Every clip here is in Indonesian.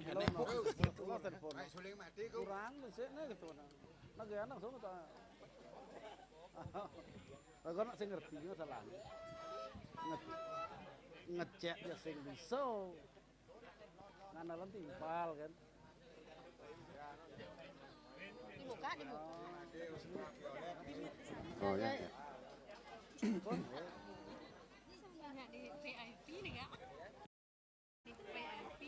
Lo telepon. Kurang mesinnya gitu. Nage anak sama ta. Kalau nak sing ngerti masalah. Ngecek ya sing bisa. Nganalan timpal kan. Dibuka, dibuka. Oh ya. Nggak di VIP nih kak. Di VIP.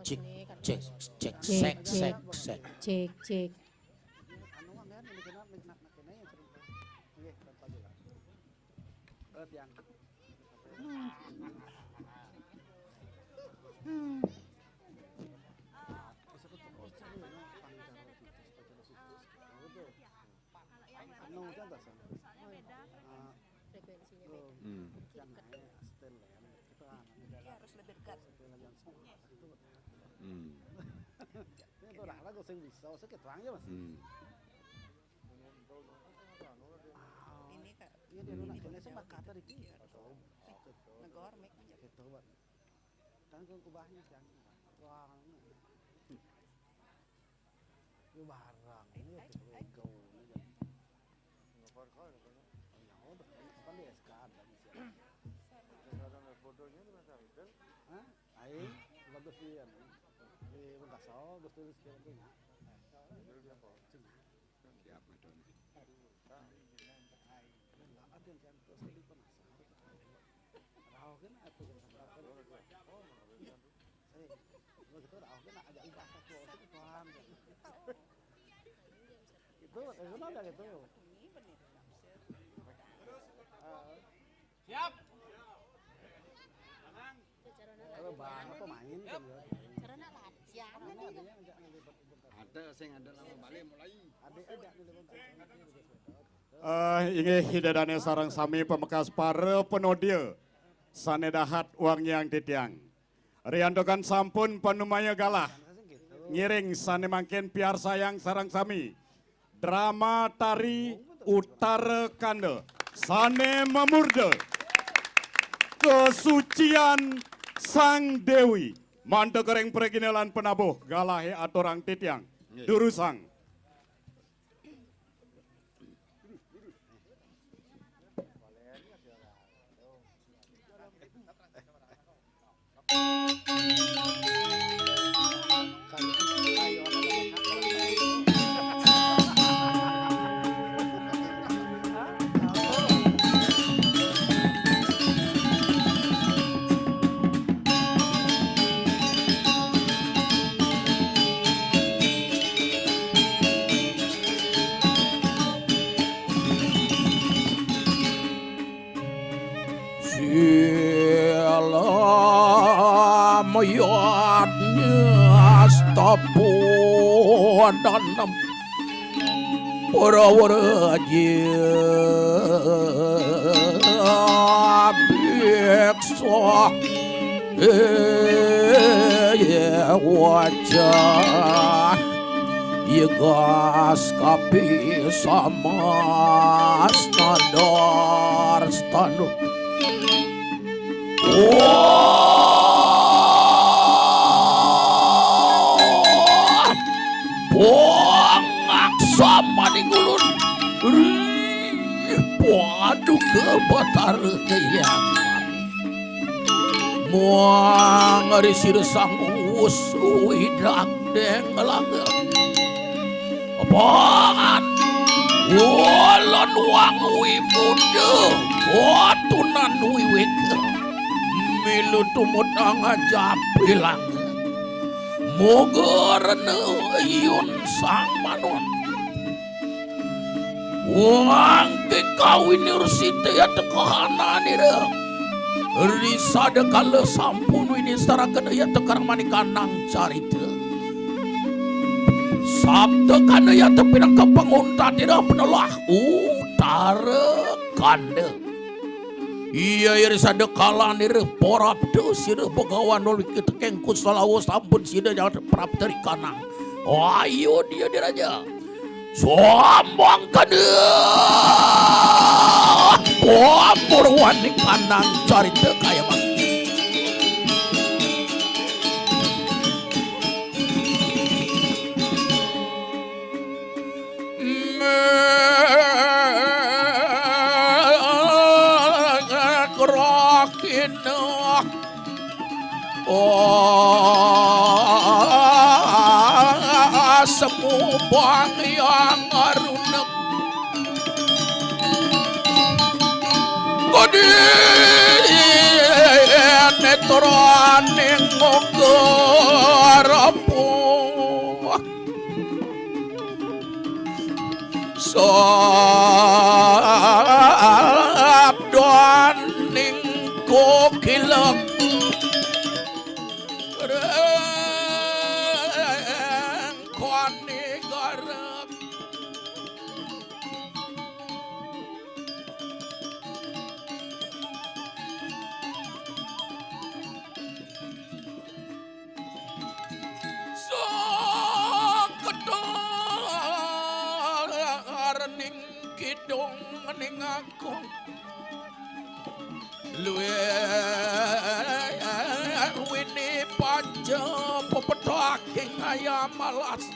Cek cek cek sek sek sek. Cek cek. Anu mah kan ini kena nak kena yang sering. Nggih, tanpa jelas. Tiang. Anu kan tak sama. Frekuensinya beda. Yang naik setel ya. Itu Harus lebih dekat. Itu dah lah sing bisa, saya ketuang ya mas. Ini kak. Iya dia nak kena sama kata di kiri. Negor make aja. Gitu buat. Dan kau kubahnya siang. Wah, itu barang ini ya kita go. Ya udah, kan dia SK ada bisa. Hah? Aing, bagus dia. Di Bekasau, bagus tulis kira punya. Siap madon. Ada yang terus di penasaran. Rau kan atau yang seberapa? Begitu rau kan ada ibadah tuh, itu paham. Itu, itu ada gitu. Siap. Kalau banyak pemain kan ya. Karena latihan kan dia. Ada sing ada nama balik mulai. Ada Inge hidadane sarang sami pemekas para penodia sanedahat uang yang titiang. Riandokan sampun penumaya galah. Ngiring sane mangkin piar sayang sarang sami. Drama tari Utara Kanda. Sane memurde. Kesucian Sang Dewi. Mante kereng perginalan penabuh galahe atorang titiang. Durusang. mayatnya stapodanam Parawaraja biksa wajah Yegas kapi sama standar standar Bongak sama di gulun waduh kebatar yang muang risir sang usui dang langga apaan walon wang wimude watunan wiweke milu tumutang japilang mogorene yun sang manon wang kawin ursite ya tekahanan ira risada kala sampun ini sarakan ya tekar manikanang carita sabda kana ya tepinang kapangunta ira penelah utara kanda iya risada kala nira porap sira begawan nol ketekeng kusalawo sampun sida ya prapteri kanang ayo dia diraja sombong kada purwani kanang carita kaya bang kerokin semu bang yang arunek kodi netroning ngarapu sabdoning kokilek kidung ning aku luwe wini panca pepetaking ayam malas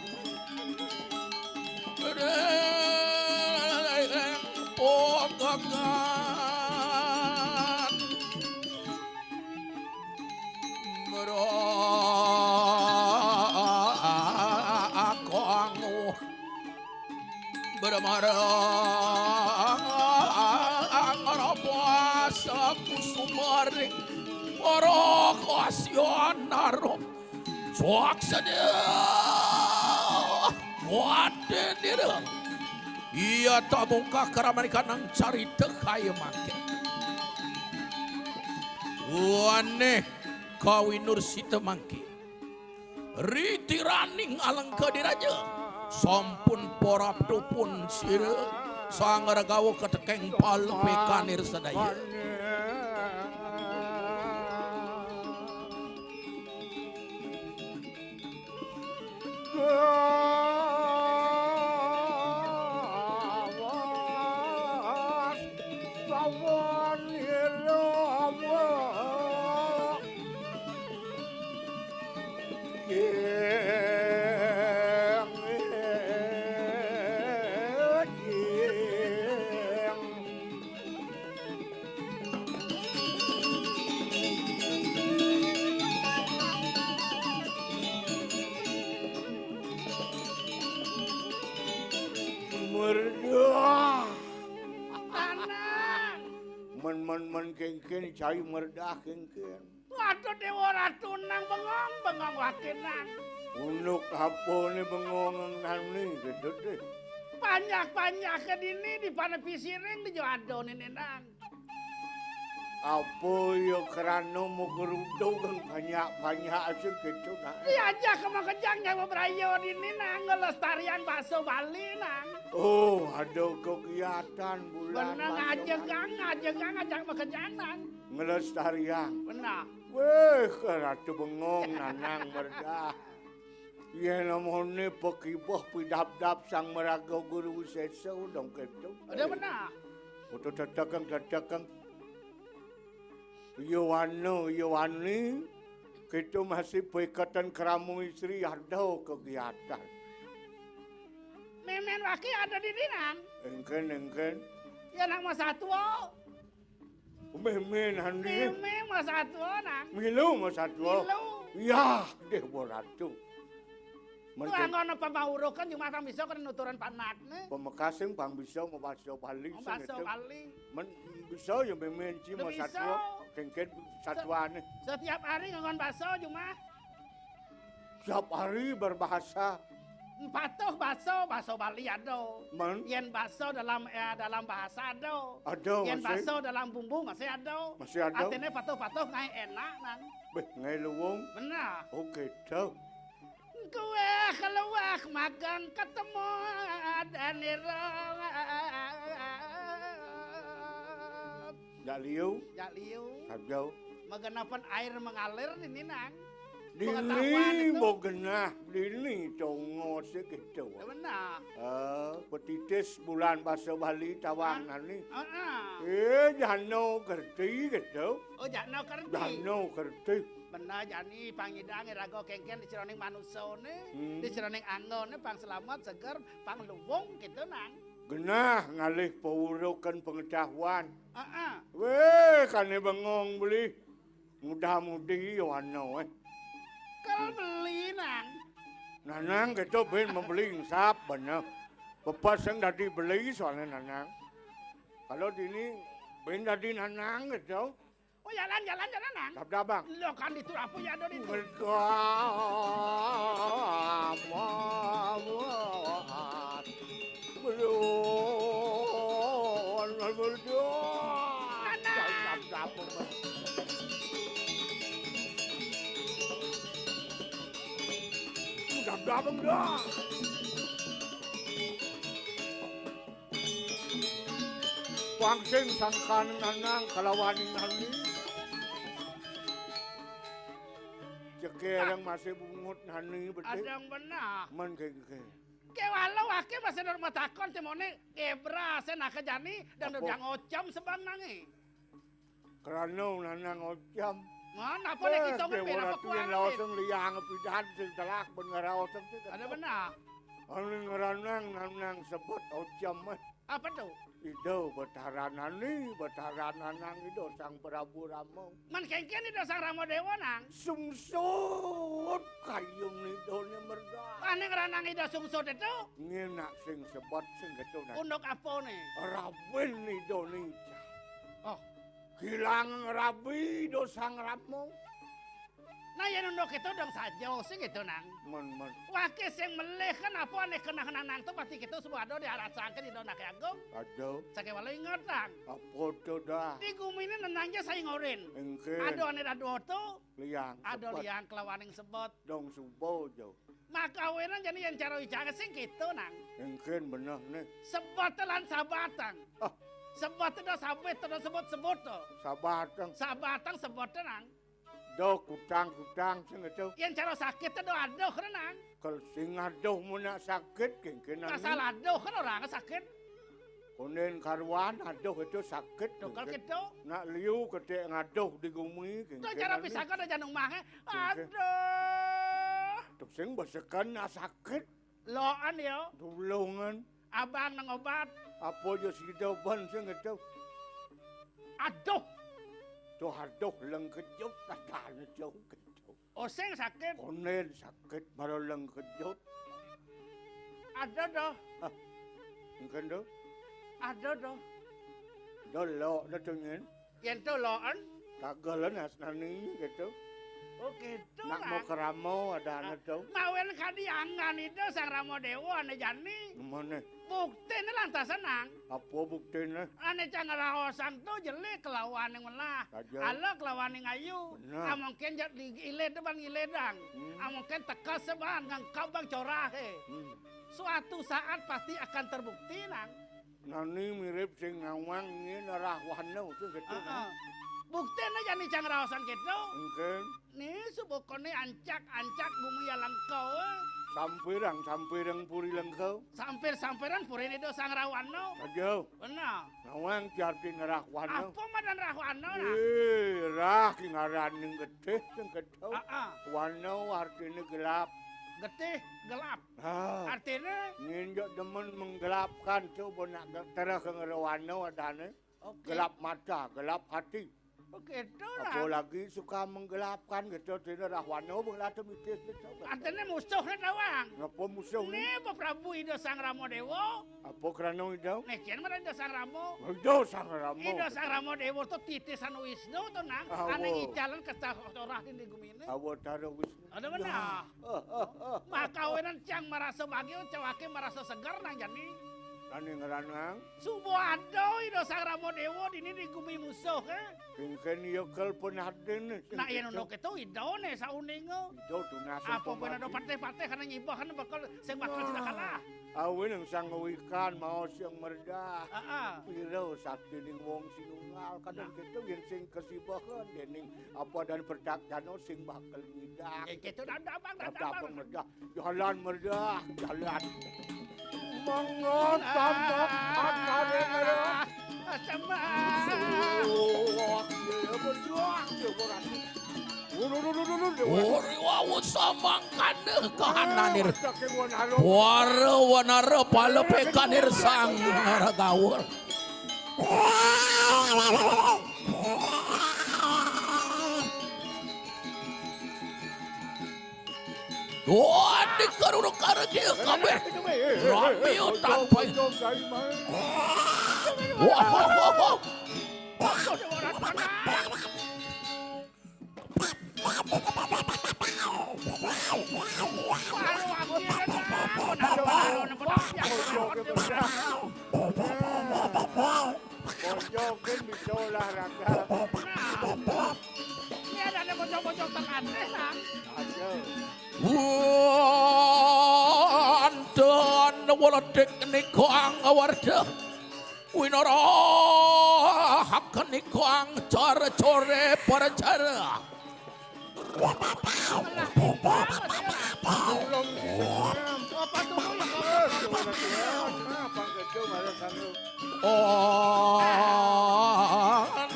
pogagan merokongu bermarang ngarapuasa kusumaring para kasyonarom swaksana waden dira iya tabungkah karamanikanang carita kaya makin waneh kawin nursita mangki ritiraning alangka diraja sampun porap tupun sira sangaragawa ketekeng palpekanir sadaya men kengken cai merdah kengken. Waduh dewa ratu nang bengong wakinan. Unuk apa ni bengong nang ni gedhe. Banyak ke dini di pana pisiring di joado ni nang. Apa ya kerana mau geruduk kan banyak sih gitu nak. Iya aja kejang yang berayo ini nang ngelestarian bakso Bali nang. Oh, ada kegiatan bulan. Benar aja gang ajak kejang nang. Ngelestarian. Benar. Weh, keratu bengong nanang merdah. Iya namanya pekibah pidap-dap sang meraga guru sesu dong gitu. Ada benar. Untuk dadagang. Yowani, kita masih berikatan keramu istri ada kegiatan. Memen waki ada di dinang. Engken. Ya nang mas satwa. Memen hani. Memen mas satwa nang. Milu mas satwa. Milu. Ya, deh boratu. Tuh ngono pamaurukan cuma tang bisa kan nuturan panatne. Pemekasing bang bisa mau bakso Bali. Bakso Bali. Men bisa ya memen ci mas satwa. Kengken satwane. Setiap hari ngon bakso cuma. Setiap hari berbahasa. Patuh bakso Bali ada. Men? Yen bakso dalam bahasa ada. Ada Yen masih. bakso dalam bumbu masih ada. Masih ada. Artinya patuh ngai enak nang. Beh, ngai luwung. Benar. Oke, dah. Gue keluar magang ketemu dan irong. Jak liu. Sabjau. Mengenapan air mengalir ini nang. Dini mau genah. Dini congo segitu. Benar. Petitis bulan bahasa Bali tawanan ni. Heeh. Jano kerti gitu. Oh jano kerti. Jano kerti. Benar jani pangidang rago kengken di ceroning manusone, di ceroning angone pang selamat seger pang luwung gitu nang. Genah ngalih paurukan pengetahuan. Heeh. Weh kane bengong beli. Mudah-mudi wano Kalau beli nang. Nanang gitu ben membeli sap bener. Bapak sang tadi beli soalnya nanang. Kalau dini ben tadi nanang gitu. Oh jalan nang. Dabang. Lo kan itu apa ya do itu. Dabang dah. Wangsing sangkan nanang kalawaning nani. Cekerang masih bungut nani betul. Adang benar. Man keke. Ke walau ake masih norma takon temone kebra sena kejani dan udah ngocam sebang nangi. Kerana nanang ocam. Mana apa nek kita ngepen apa kuang. Langsung liang pidahan sing telak bener oseng. Ada benar. Anu ngeranang nanang sebut ocam mah. Apa tuh? Itu betaranan itu sang Prabu Ramo. Man kengken itu sang Ramo Dewa nang. Sungsut kayung itu nya merda. Ane ngeranang itu sungsut itu? Ngenak sing sebut sing gitu nang. Undok apa nih? Raben Indonesia. Oh. Hilang rabi do sang Ramo. Nah yang undok itu dong saja sing gitu nang. Men. Wake sing meleh kan apa ane kena nang tuh pasti kita semua ada diarasangkan di dona ke agung. Aduh. Sake walau ingat nang. Apa tu dah? Di gumi ini nenangnya saya ngorin. Engke. Ado ane ado tuh. Liang. Ado liang kelawaning sebut. Dong subo jo. Maka wenan jadi yang cara wicara sing gitu nang. Engke bener nih. Sebut telan sabatang. Ah. Sebut itu sabet itu sebut tuh. Sabatang. Sabatang sebut nang. Do kutang sing itu. Yang cara sakit itu aduh renang. Kalau sing aduh muna sakit kengkenan. Masalah aduh kan orang sakit. Konen karwan aduh itu sakit. Dokal gitu. Nak liu kete ngaduh di gumi kengkenan. Itu cara pisah kan ada janung mahe. Aduh. Tuk sing besekan sakit. Loan yo. Dulungan. Abang nang obat. Apa jo sidoban sing itu. Aduh. Tuh aduh leng kejut kadang jauh kejut. Oseng sakit. Konen sakit baru leng kejut. Ada doh. Mungkin do. Ada doh. Do lo do tungin. Yang tu loan. Kagalan asnani gitu. Oh gitu Nak lah. mau keramo ada anak tuh. Mawen kadiangan itu sang Ramo Dewa ane jani. Mana? Bukti ini lantas senang. Apa buktinya? Ane canggah rahosang tuh jeli kelawan yang melah. Saja. Allah kelawan yang ayu. Benar. Mungkin jadi ile depan iledang. Mungkin teka seban ngangkau bang corahe. Suatu saat pasti akan terbukti nang. Nani mirip sing ngawang ini rahwana itu gitu. Bukti ini jadi canggah rahosang gitu. Mungkin Nih subokone ancak bumi yang langkau. sampirang puri lengkau. Samperan puri itu sang rawano. Saja. Benar. Ngawang jadi rahwana. Apa madan rawano lah. Rah ngaran yang gede yang gede. Warna artinya gelap. Getih gelap. Ah, Artinya nginjak demen menggelapkan coba nak terus ngerawana adane. Gelap mata, gelap hati. begitu Aku lah. lagi suka menggelapkan gitu dina rahwana bengla temitis gitu. Artinya musuhnya tawang. Ngapa musuh ni? Nih Bapak Prabu Ido Sang Ramo Dewo. Apa kerana itu? Nih kian mana Ido Sang Ramo. Itu sang ramo. Ido Sang Ramo Dewo tuh titisan Wisnu tuh nang. Awo. Aneh jalan ke orang di gumine. Awo taruh Wisnu. Ada mana? Makawinan cang merasa bahagia, cawake merasa segar nang jani. Nani ngeranang? Suboado Ido Sang Ramo Dewo dini di gumi musuh ke. Kingken yokel pun haden. Nah iya nunduk itu Ido nih sauningo. Itu tunasem Apa pun ada partai-partai karena nyibah kan bakal sing bakal tidak kalah. Awin yang sangawikan mau siyang merdah. Piro sakti ning wong sinunggal kadang gitu yen sing kesibahan dening apa dan perdakdano sing bakal ngidak. Gitu dadabang. Dadabang merdah. Jalan merdah, jalan. Mangot tambak akare merdah. Cemang. Ya berjuang ya berani. Uri wawu samangkan kahananir. Wara wanara palepekanir sang naragawur. Wah, dikarun-karun dia kabeh. Ramio tanpa itu. Wah. Bojokin bisa olahraga. Ini ada bocok-bocok terkandung nang. Aja. Wantan wala teknik koang awarda. Winara hakani koang cara core para cara.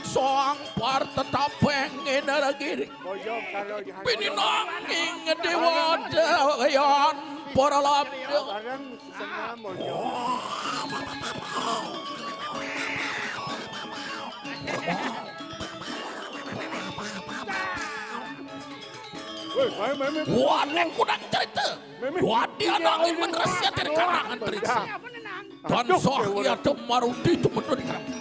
Soang par tetap pengen lagi. Bojok kalau Pininanging dewa dayan para labda. barang setengah bojok. Wanek kudang cerita. Wadi anangin menerasnya dari karangan berisi. Apa nih nang? Dan sohya temaruti itu menurut kamu.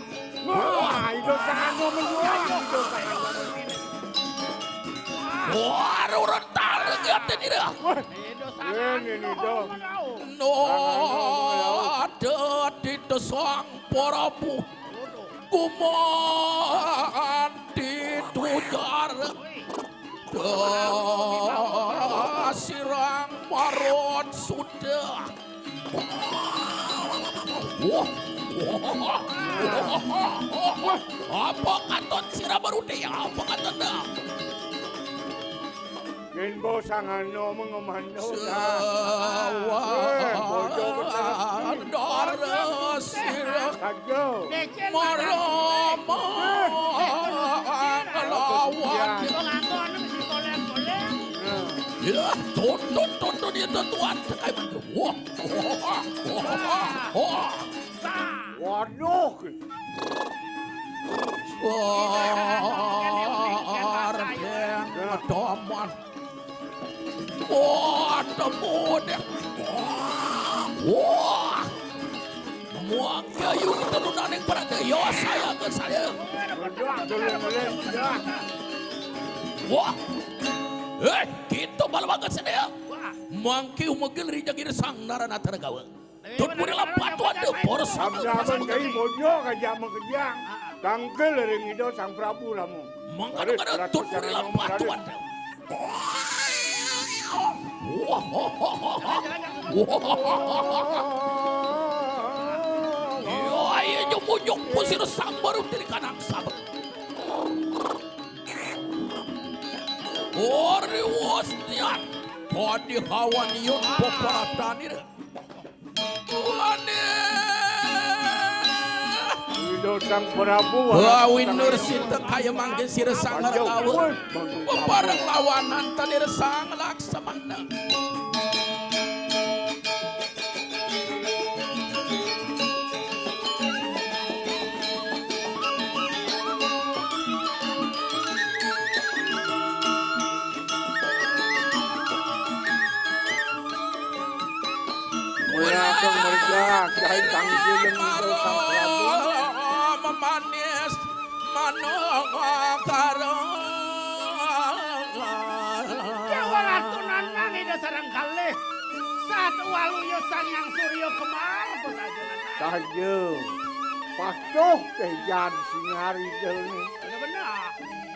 Wah, itu sangat menjual. Itu sangat. Wah, orang tarik ya tadi dah. Ido sangat. Ini dong. No, ada di desang parabu. Kuman di tujar. Sirang marot sudah. Wah. Apa kata sirah baru dia? Apa kata dah? Genbo sangano mengemano. Sawan darah sirah. Saja. Marama ngelawan. Pengakuan mesti golek-golek. Ya, tonton dia tuan. Wah. Waduh. Warden doman. Wah, temu deh. Wah. Muang kayu kita nunaning pada yo saya ke saya. Berdoa dulu boleh. Wah. Gitu bal banget sedaya. Wah. Mangki umegil rijagir sang narana tergawa. Tupuri lapat wadu poros. Sabdaman kai bojo kaja mengejang. Tangkel dari ngido sang Prabu lamu. Mangkano kada tupuri lapat wadu. Yo ayo jumujung pusir sang baru diri kanang sabak. Ori wasnian padi hawan yun poparatanir. Ane. Ngido sang Prabu. Lawin nur sinta kaya mangge sir sang lawa. Bebareng lawanan tanir sang laksamana. Murah mereka cahai tangkil ngido sang Prabu. Memanis manokaro. Jawa ratunan nang ida sarang kalih. Saat waluyo sang yang suryo kemar pesajunan. Saja. Patuh kejan singari deuni. Benar-benar.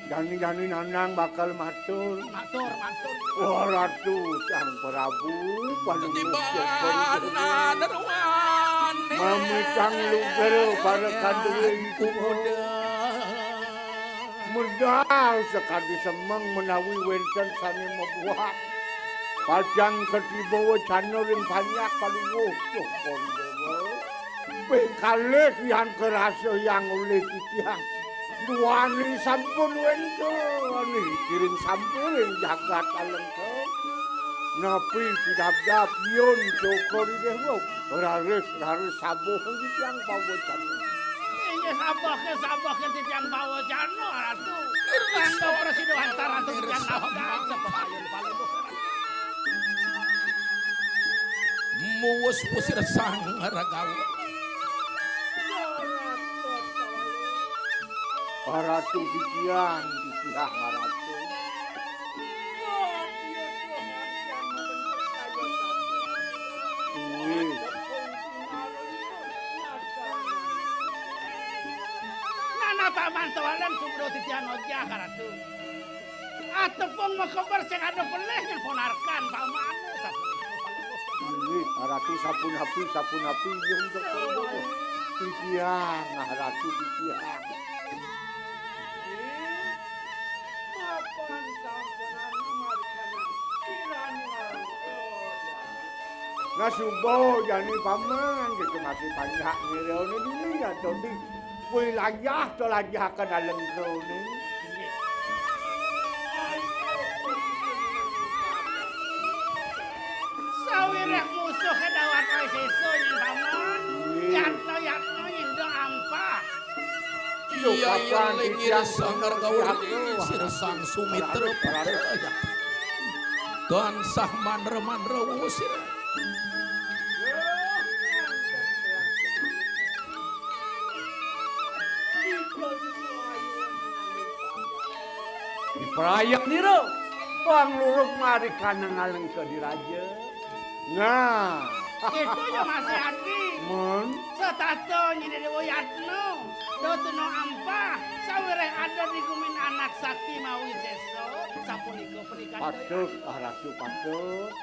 Jani-jani nanang bakal matur. Matur. Wah Ratu sang Prabu Tibana darwane. Mamitang lugero para kaduwe itu Mudal sekali semeng menawi wenten sane membuat Pajang ketibawa channel yang banyak paling wutuh kondewa Pengkalih yang kerasa yang oleh titiang Duani sampun wento Ani kirim sampun yang jagat alengke Napi sidap-dap yun syukur dewa Raris sabuh yang bawa channel Ini sabah ke titiang bawa jano ratu. Tanda presido antara ratu titiang nafkah sepayun paling Muwes pusir sang ragawa. Ratu titiang ratu. Nana paman tawalan subro titiang ojah ratu. Ataupun makabar sing ada peleh yang ponarkan paman. Ratu sapun api yung dokter. Titiang, ratu titiang. Nasubo jani paman gitu masih banyak nirone ini ya jadi wilayah telajah ke dalam krone. Sawireh musuh kedawat oi seso yen paman. Yatno nyindo ampah. Iya lingir sang ragawa sir sang sumitra putaya. Dan sah manre wusir. Prayak niro, bang luruk mari kanang aleng ke diraja. Nah, Itu ya masih hati. mun, Setato nyini dewa yatno. Dotono ampah. Sawireh ada di kumin anak sakti mawi seso. Sapuniko pernikahan. patut, ratu patut.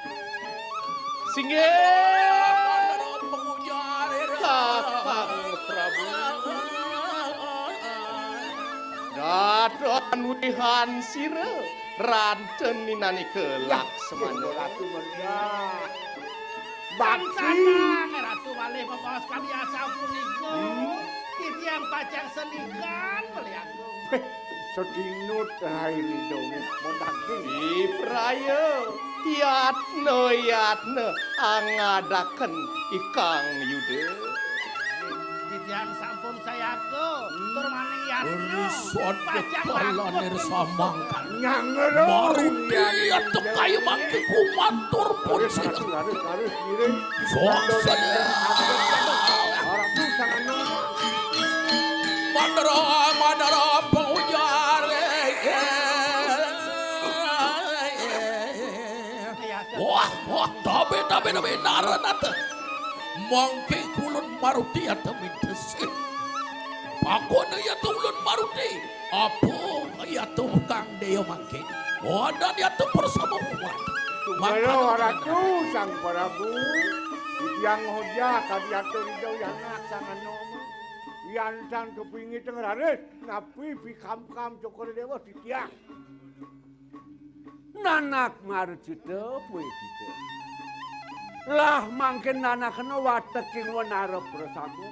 Kakang Prabu Dadan wihan sira ranten ninani kelak semana Ratu meriah. Bangsana ngeratu malih membawa sekali asa puniko. Titiang pacang senikan melihatku. Sedinut ini dong, mondangking. Ipraya yatne angadaken ikang yude Titiang sampun sayaku. Turmaning yatno. Risot kepalanir samangkan. Nyangero. Marudia kayu mangki kumatur pun sir. Laris, giring. Sok sadar. Ratu sangat Mandara pengujar benar-benar nate. Mangke kulun maruti atuh mintesih. Pakona ya tuh ulun maruti. Apa ya tuh Kang Deo mangke. Wadan ya tuh bersama umat. Tunggu ratu sang Prabu. Yang hoja kadiatur ridho yang sang Anoma. Yang sang kepingin tengeraris. Napi pikam-kam cokor dewa titiang. Nanak marcita puy kita. Lah mangken nanak kena wateking wanara prasaku.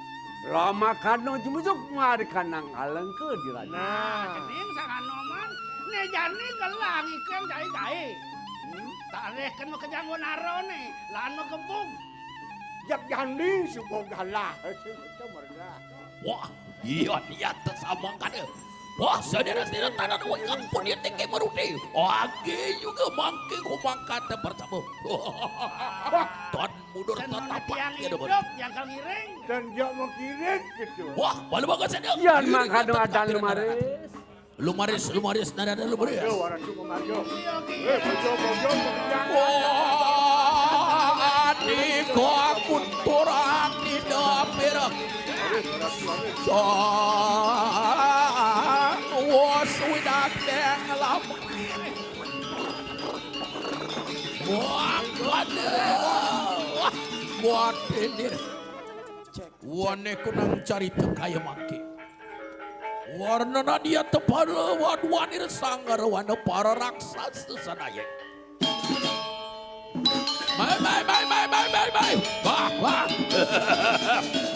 Lama kano jumusuk marikanang alang ke dirana. Nah, kening sang Anoman, ne jani gelang ikan jai-jai. Tak reken mo kejang wanara ne, lan mo kebung. Jak janding subong galah. Itu merga. Wah, iya dia tersambang kan. Wah, saudara-saudara tanah dua kampung dia teke meruti. Oke juga mangke ku mangkata bersama. Tuan mundur tetap yang hidup, yang kal ngiring. Dan dia mau kirim gitu. Wah, malu banget saya. Yan mangkado ada lumaris. Lumaris, nada lumaris. Yo, orang tu mengajo. Bojo. Wah, di kau kunturan di daerah. Was sudah tenggelam. Wah, buat ini. Wane kunang cari kaya maki. Warna dia tepat lewat wanir sanggar wana para raksasa sanaya. Bye. Wah.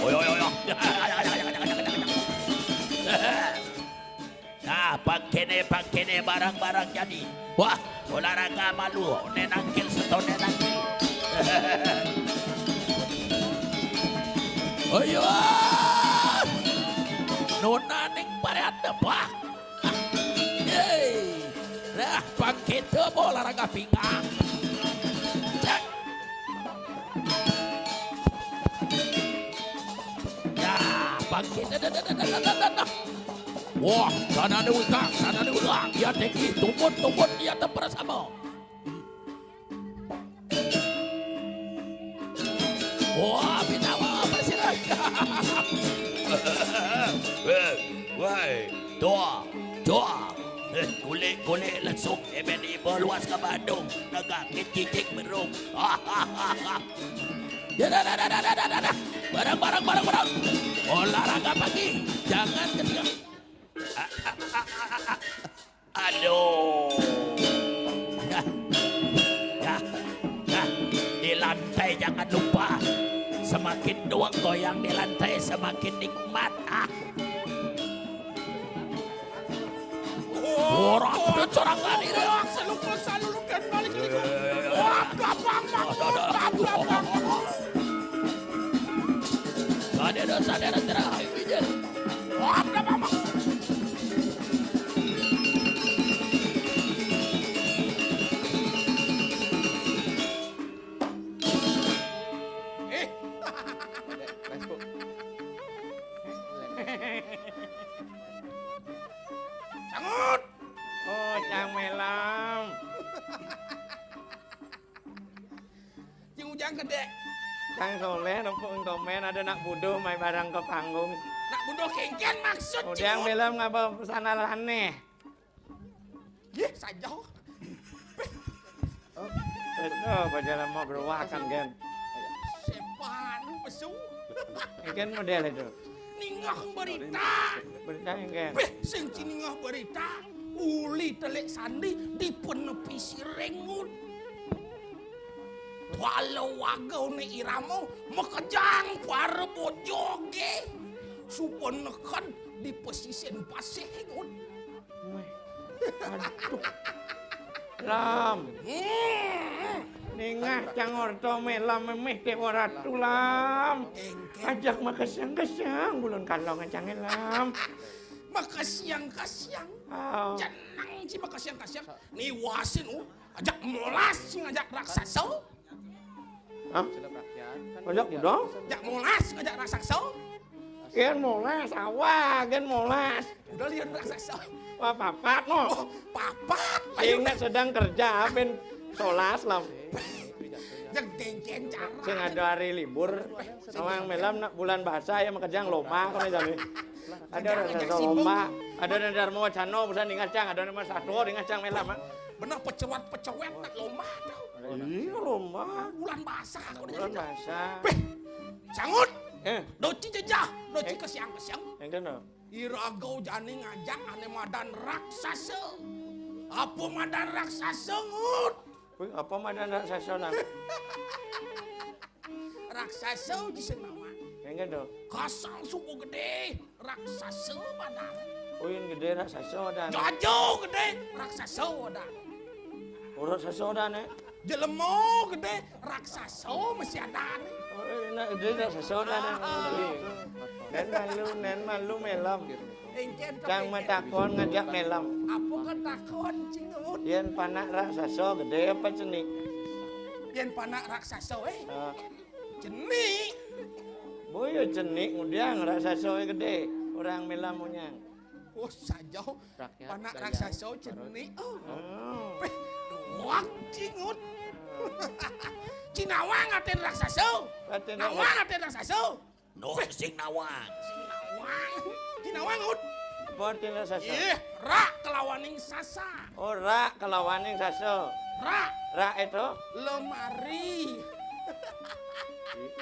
Oyo. Nah, pakene barang-barang jadi. Wah, olahraga malu, nenangkil seton nenangkil. Ayo. Nona ning parada pak. Hey. Nah, pakai tu olahraga pinggang. Cek. Ya, pakai Wah, sana ada wikang. Ya teki, tumbut, ya bersama. Wah, binawa bersirah. Woi, doa. Kulit langsung MNI luas ke Bandung. Negakit cicik berung. Barang. Olahraga pagi. Jangan ketika. Aduh. Ya. Di lantai jangan lupa. Semakin doang goyang di lantai semakin nikmat. Orang udah corangan ini. Salulukan balik. Wah, gampang. Sadar terakhir bijak. Wah, gampang. Sangut. Oh, Cang Melam. Cing Ujang gede. Cang Soleh, nempung komen ada nak budo main barang ke panggung. Nak budo kengken maksud. Oh, Cang Melam ngapa pesanan aneh. Yeh, saja. Itu berjalan mau berwakan kan. Sepan pesu. Kan model itu. Ningah berita. Berita kan. Beh, sing ningah berita. Uli telek sandi dipenepi si rengut. Walau wagau ni iramo makejang para bojoge. Supon nekan di pesisir pasir rengut. Aduh. Lam. Ningah Cang Orto Melam memeh Dewa Ratu Lam. Ajak makasiang-kasiang bulun kalongan Cang Elam. Makasiang-kasiang. Oh. Janang si makasiang-kasiang. Ni wasin ajak molas ngajak raksasa. Hah? Ajak dong? Ajak molas ngajak raksasa. Gen molas awak, gen molas. Udah lihat raksasa. Wah papat no. Oh, papat. Ingat sedang kerja ben solas Lam. ngajak dengken cara. Sing ada hari libur, orang melam nak bulan bahasa ya makajang lomba kan jadi. Ada rasa lomba, ada Darmo Wacano busan di ngacang, ada nama Satwa di ngacang melam. Bener pecewet nak lomba tau. Iya lomba. Bulan bahasa aku Bulan bahasa. Sangut. Doci jejah, doci kesiang. Yang kena. Iragau jani ngajak ane madan raksasa. Apa madan raksasa ngut? Wih, apa madan raksasa nang? Raksasa di senawan. Yang kena. Kasang suku gede, raksasa madan. Oh yang gede raksasa dan. Jajo gede, raksasa madan. Urut raksasa dan Jelemo gede, raksasa mesti ada nih. Oh enak gede raksasa dan. Nen malu melam. Cang matakon ngajak melam. Apa ketakon cingut? Yen panak raksasa gede apa cenik? Yen panak raksasa cenik. Boyo cenik ngundang raksasa gede. Orang melam munyang. Oh sajau panak raksasa cenik. Wah cingut. Cinawang aten raksasa. Nawang aten raksasa. No sing nawang. Cinawang ut. Portin raksasa. Ra kelawaning sasa. Oh ra kelawaning sasa. Ra itu Lemari.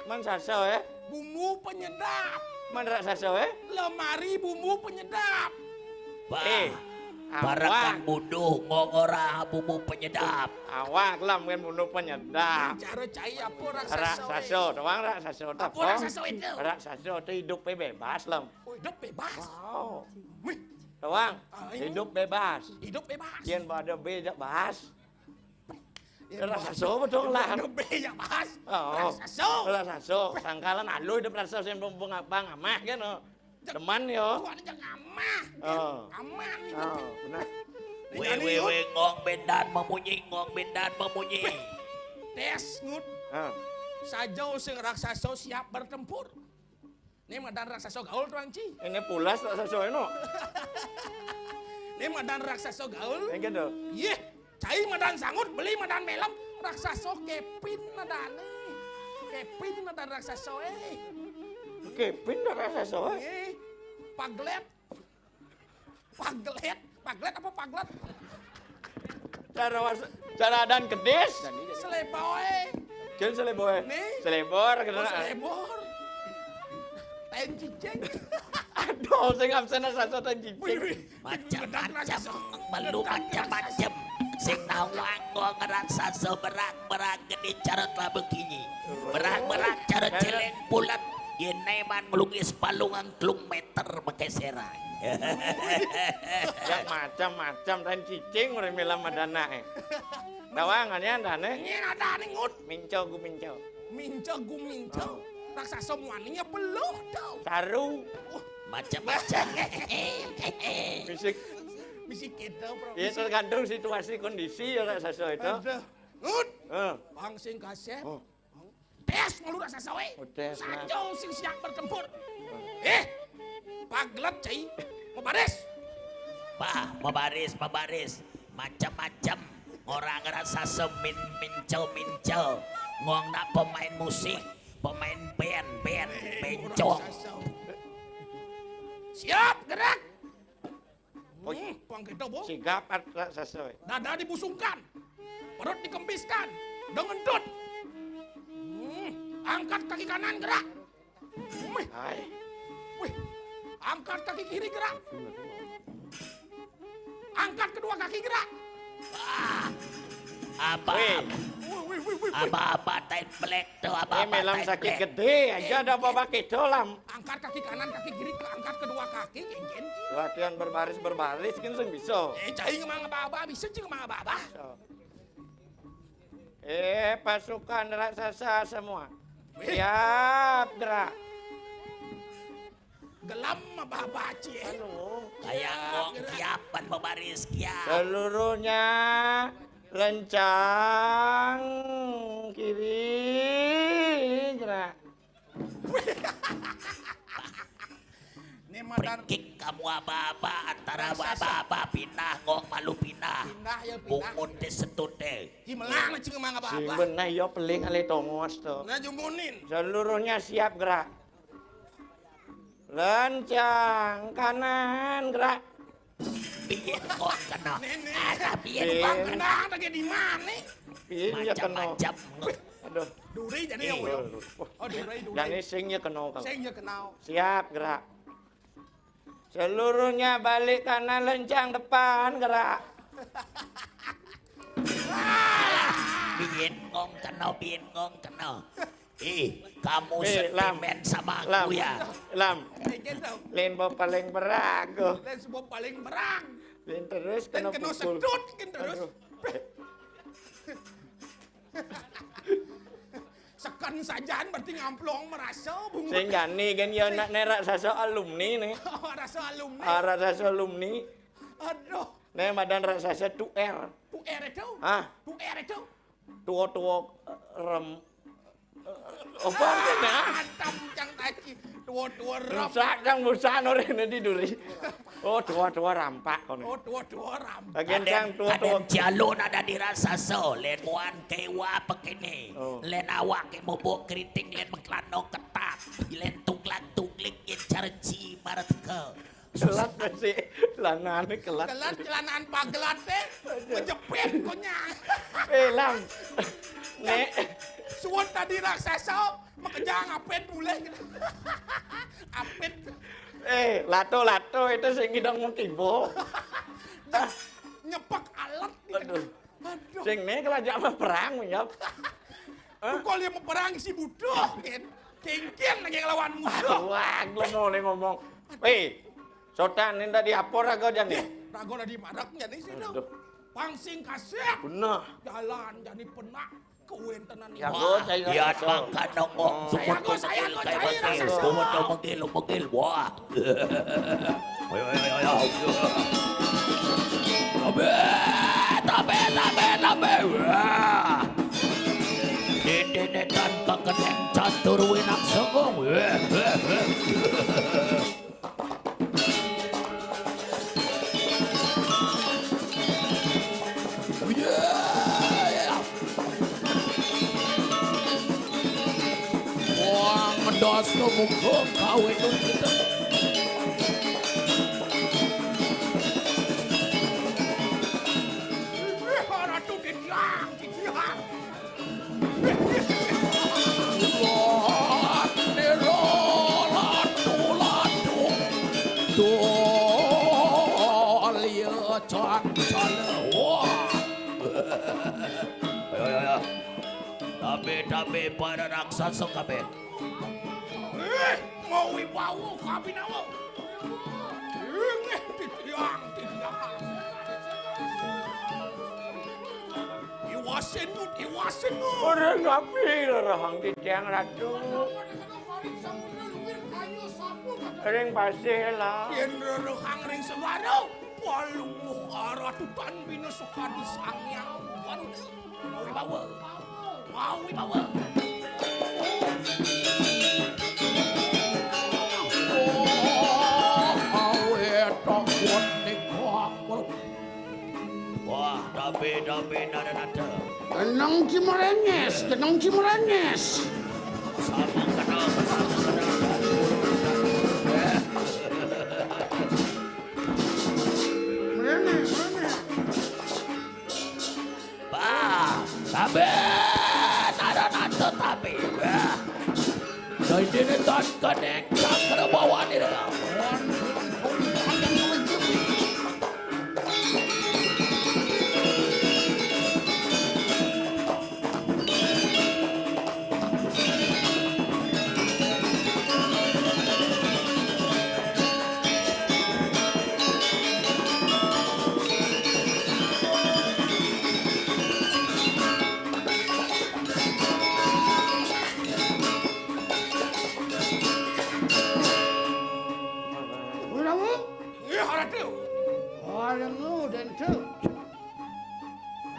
Man sasa Bumbu penyedap. Man raksasa Lemari bumbu penyedap. Barakan bunuh ngora bumbu penyedap. Awak lam kan bunuh penyedap. Cara cai apa raksasa? Raksasa, doang raksasa. Apa raksasa itu? Raksasa itu hidup bebas lam. Hidup bebas. Wow. Doang hidup bebas. Hidup bebas. Kian pada bebas. Raksasa betul lah. Hidup bebas. Oh. Raksasa. Sangkalan alu hidup raksasa yang belum ngabang amah kan. Teman yo. Amah. Aman. Benar. Wewe ngong bendan memunyi. Tes ngut. Sajau sing raksasa siap bertempur. Ini madan raksasa gaul tuan Ci. Ini pulas raksasa ini. Ini madan raksasa gaul. Yang gitu. Yeh, cai madan sangut beli madan melam raksasa kepin madan. Kepin madan raksasa Kepin dah raksasa Paglet apa paglet? Cara dan kedis. Seleboy. Kian seleboy. Nih. Selebor Oh, selebor. Ten cicing. Aduh, sing absen raksasa ten cicing. Macam-macam belum macam-macam. Sing nawang ngong raksasa berang gede cara telah begini. Berang cara celeng bulat. Ini man melukis palungan telung meter pakai serai. Ya macam-macam dan cicing udah milam madana Dawangannya dane. Ini ada ngut. Minco gu minco. Minco. Raksasa muaninya peluh tau. Saru. Macam-macam. Bisik kita bro. Ya tergantung situasi kondisi ya raksasa itu. Ngut. Bang sing kasep. Tes ngelu raksasa we. Tes nah. Sajau sing siap bertempur. Paglet cai. Mabaris. Macam-macam. Orang raksasa mincel. Ngong nak pemain musik. Pemain band. Bencong. Siap gerak. Pang kita bo. Sigap raksasa. Dada dibusungkan. Perut dikembiskan. Dengan dut. Angkat kaki kanan gerak. Angkat kaki kiri gerak. Angkat kedua kaki gerak. Apa tain black tuh apa. Melam sakit gede aja ada apa pakai dolam. Angkat kaki kanan kaki kiri angkat kedua kaki geng. Latihan berbaris kan sing bisa. Cai ngemang apa bisa cing ngemang apa. Pasukan raksasa semua. Siap gerak. Gelam apa cie. Kayak ngong kiapan membaris kiap. Seluruhnya lencang kiri gerak. Perikik kamu apa-apa antara apa-apa pindah ngong malu pindah. Pindah ya pindah. Bungun di setute. melang na cing mga Sing baba. benar yo peling ale tongos to. Na jumunin. Seluruhnya siap gerak. Lencang kanan gerak. Bikin kok kena. Nenek. Ada bikin Bang kenang lagi di mana? Pin ya kena. macam-macam. Aduh. Duri jadi ya. Oh duri. Dan ini singnya kena kalau. Saya kenal. Siap gerak. Seluruhnya balik kanan lencang depan gerak. Bikin ngong kena. Kamu Lam. sentimen sama Lam. aku ya. Lam. Gitu. Lain bawa paling berago. Dan sebuah paling berang. Lain terus Dan kena kena pukul. sedut kan terus. Aduh. Sekan sajaan berarti ngamplong merasa bunga. Sing gani kan ya nak nerak sasa alumni nih. Oh, rasa alumni. Rasa alumni. Aduh. Nih madan raksasa 2R. Tu air itu. Ah, Tu air itu. tua-tua rem. Apa artinya? Mantap cang tadi. Tua-tua ram. Sadang busan orang di duri. Oh, tua-tua rampak kono. Oh, tua-tua ram. Bagian kang tua-tua. Kadang jalon ada di rasa so. Len muan kewa begini. Oh. Len awak ke mobo keriting. Len mengklano ketat. Len tunglang-tungling. Yen carci marat ke. Kelat sih, lanane kelat. Kelan celanaan pagelat teh. Menjepit konya. Lam. Nek, Suwon tadi raksasa. Makejang apet mulai. Apet. lato itu sing ngidang mau tibo. Nyepak alat. Aduh. Aduh. Sing nek kelajak mah perang nyap. Pukul dia mau perang si budoh. Kengken lagi ngelawan musuh. Wah, ngomong. Sotan ini tadi apa raga jani? Rago di maraknya nih sih Aduh. dong. Pangsing kasih. Bener. Jalan jadi penak. Kuen tenan Ya, ini. Go, saya Lihat rasa. makan nongong. Saya go, saya rasa so. Megil. Wah. Ayo. Tabe. Wah. Dedetan kekeneng catur winak sengong. Wah, ngedos no muka kawin nun kita. Ratu ditiang. Tabe para raksasa kabe. Mau wibawa kami nawa. Titiang. Iwasin nun. Orang ngapi rahang di tiang ratu. Ring pasih lah. Yen rerehang ring sebaro. Palung mukhara tutan bina sukadi sangyang. Waduh. Mau wibawa. Wah, dabe nada. Kenang cimerenyes. Sama kenal. Merene. Bah, tabe nada tabe. Dari dini tan kenek ke bawah ni dah.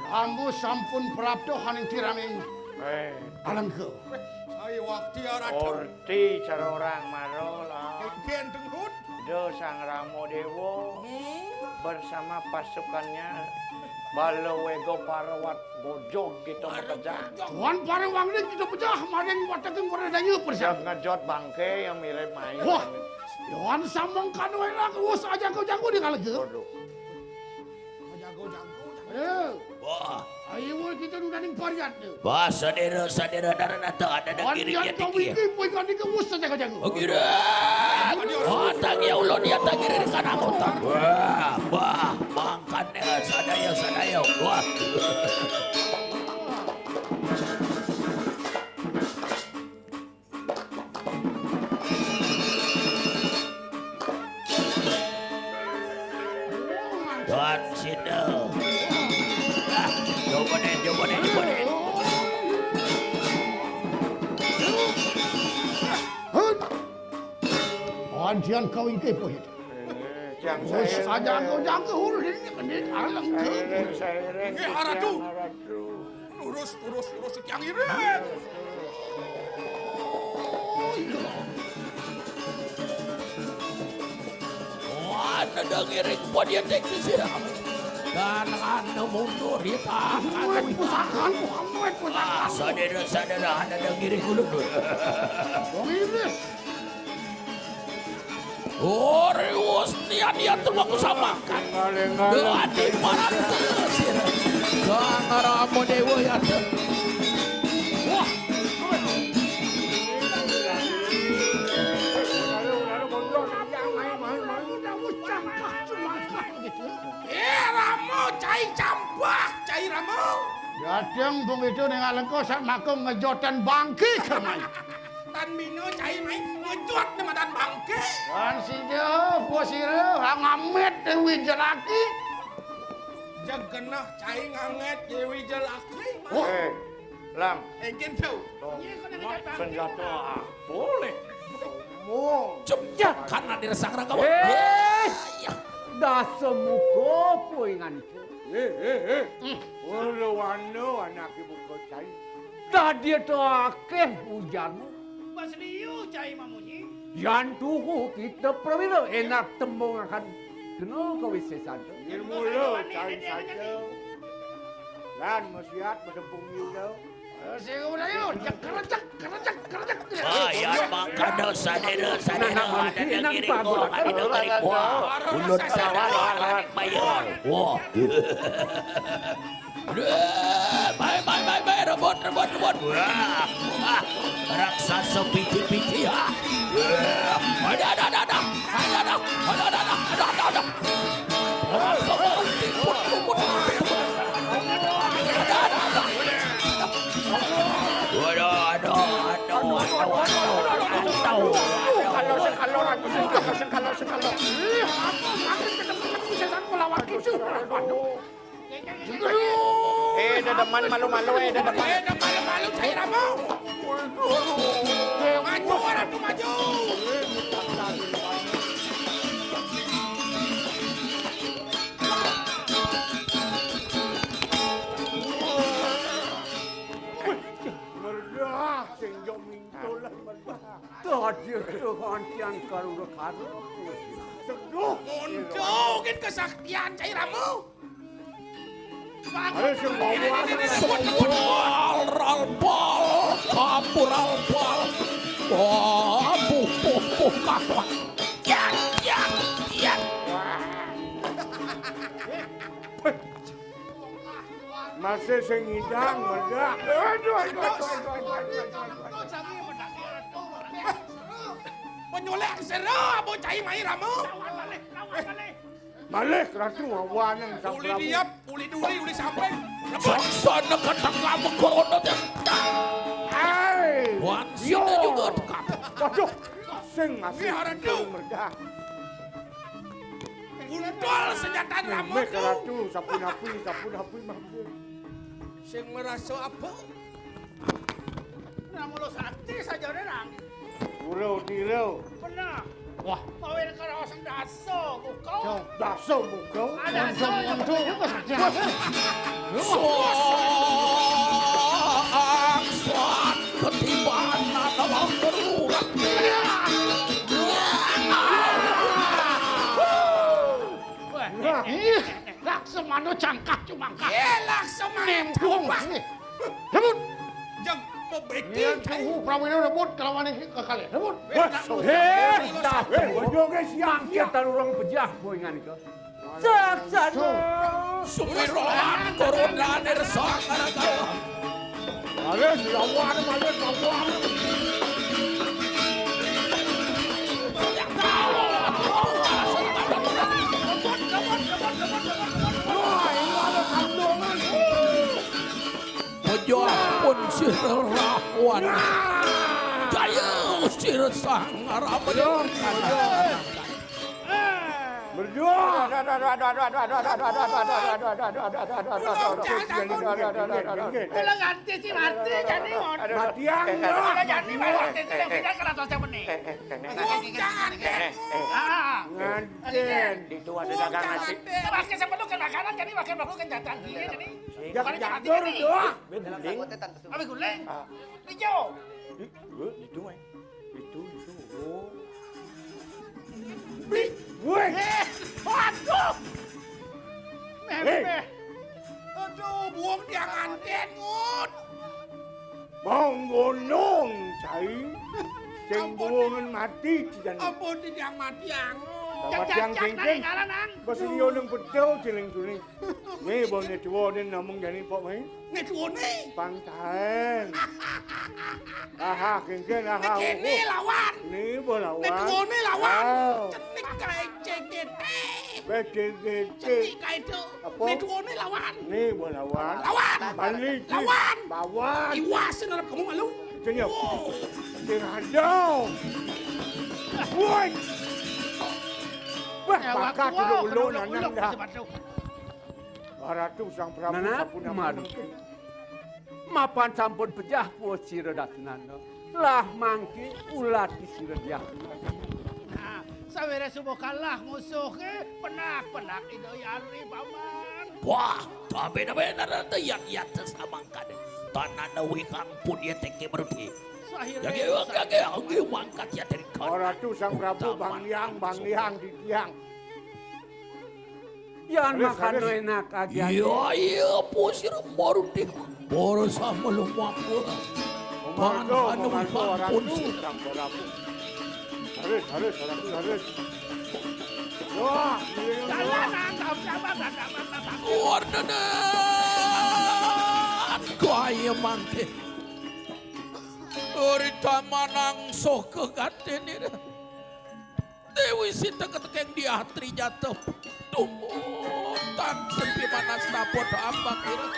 Ambu sampun prapto haning tiraming alam ke. Saya waktu ya ratu. Orti cara orang marola. Ken tenghut. Do sang Ramo Dewo. bersama pasukannya Balawego Parawat Bojong kita bekerja. Tuan Parewang ini kita pecah, maring wataking koredanya persiap. Siap ngejot bangke yang mirip main. Wah, Yohan sambung kanu enak, us aja kau jago di kalau gitu. Wah, Ayo kita udah ning pariat tuh. wah sadera darana tak ada kirinya Kau tinggi. ini poin kau ni ke us aja kau jago. Oh kira. Wah, tangi ulun dia tangi dari kanan otak. Wah, mangkanya sadaya. Wah. Tuan sini. Coba deh. Anjian kau ini poin. Yang Us aja kau jago urus ini mending alang ke. Saya Aratu. Urus yang irit. Wah, ada ngiring buat dia teknis ya. Dan anda mundur ya tak. Pusakan, pusakan. Sadera, ada ngiring dulu. Kau ini. Oh, Reus, dia tuh aku samakan. Doa di barat. Jangan ramu dewa ya. Wah, Ramu, cai campak, cai Ramu. Datang bung itu dengan lengkau sak makung ngejotan bangki kemai. Tan Mino cai main ngejot nama dan bangke. Dan si dia, puas dia, ngamet dewi jelaki. Jagenah cai nganget Dewi Jelaki. Lam, Egen tuh. senjata boleh. cepet karena diresang rangka. Dasa muka poingan itu. Wano anak ibu kau cai. Tadi tu akeh hujanmu. Mas liu cai mamunyi. Yang tuhu kita perwira enak tembung akan kenal kau wisesan. Ilmu lo cari saja. Dan masyarakat bertempung you. Saya udah yuk, kerajak. Ya makanya sadera ada ngiring gua, ada ngiring gua. Ulut sadera bayar. Wah. Baik, rebot. Wah. Raksasa piti ya. Ada. Dedeman malu-malu dedeman. Malu-malu cai Ramu. Maju orang tuh maju. Merdah, senjom mintolah merdah. Tadi tu antian karu. Teguh. Unjungin kesaktian cai Ramu. Ada semua Alpal, kapur alpal. Wah, puh kapal. Ya. masih sengidang merdah. Penyolek seru abu cai mai Ramu. Balik ratu awan yang Uli sampai. diap, uli duri, uli sampai. Saksana kata kamu koronot ya. Hai. Wan sini juga dekat. Waduh, sing masih Haratu. merdah. Untul senjata Ramu Mek tuh. ratu sapun api mampu. Sing merasa apa? Namun lo sakti saja orang. Urau dirau. Pernah. Wah, kawin ke rasang daso, kau. Daso mukau. Ada daso yang juga sakti. Soak ketibaan dalam berurat. Laksamana jangkah cumangkah. Laksamana jangkah. Rebut. Jeng pebeki. Yang suhu prawira rebut kelawan ke kalian. Rebut. Bojo ge siang kita urang pejah boingan ke. Sumiroan koronanir sang aragala. Males lawan. Mojo pun sirrawan. Jaya sir sang arabaya. Berdua. Kula ganti si mati jadi mon. Matiang. Kula ganti mati tidak tidak kena tos benih. Nganten. Itu ada dagang nasi. Pakai sepenuhkan makanan jadi pakai pelukan jatan dia jadi. Jatuh doa. Bening. Abi guling. Hijau. Itu mah. Itu. Woi. Aduh. Aduh, buang dia nganten ngut. Monggonong cai. Ceng buangan mati cijan. Ampun dia mati Yang cengkeng. Basilio nang pedau celeng-celeng. Nih boleh tua dan namung jadi pok mai. Nih tua nih. Pantain. Aha, kengken aha. Ini lawan. Nih lawan. Nih tua nih lawan. Cenik kayak CGT. CGT. Cenik kayak itu. Nih tua nih lawan. Nih lawan. Lawan. Balik. Lawan. Bawan. Iwasin harap kamu malu. Cenyap. Cengadau. Woi. Wah, bakat dulu nanang dah. Ratu sang Prabu sapuna mangke. Mapan sampun pejah puas siredatnana. Lah mangke ulat di siredah. Nah, sawere subuh kalah musuhnya penak itu yari paman. Wah, tapi benar yang sesamangkan. Tanah wikang pun dia teke berpi. Yang mangkat ya dari Ratu sang Prabu Bang Liang di tiang. Yan makan enak aja. Iya, pusir baru deh. Baru sama lu mampu. Tanah wikang pun sih. Harus. Wah, Wardanan kaya mangke. Urita manang soh kegaten ini. Dewi Sita ketekeng di hatri jatuh. Tumutan sepi panas napot apa kira.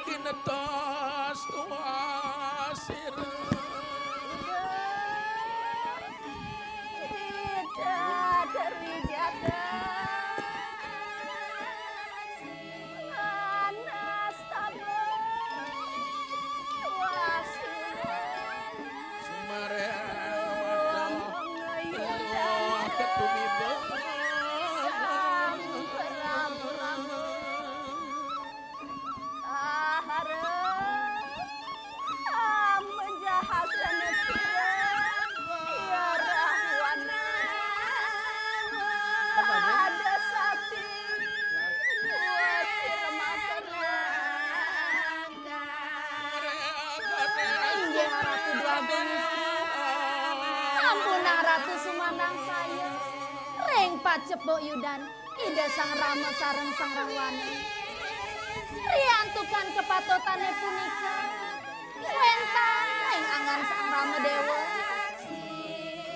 Ginetas tuasir. Tidak terjadi. Panas tabur. Wasir. Sumare mata. Ketumi Ampunang Ratu Sumanang saya. Reng Pacepok Yudan, ida sang Rama sareng sang Rawani. Riantukan kepatotane punika. Wentang reng angan sang Rama Dewa.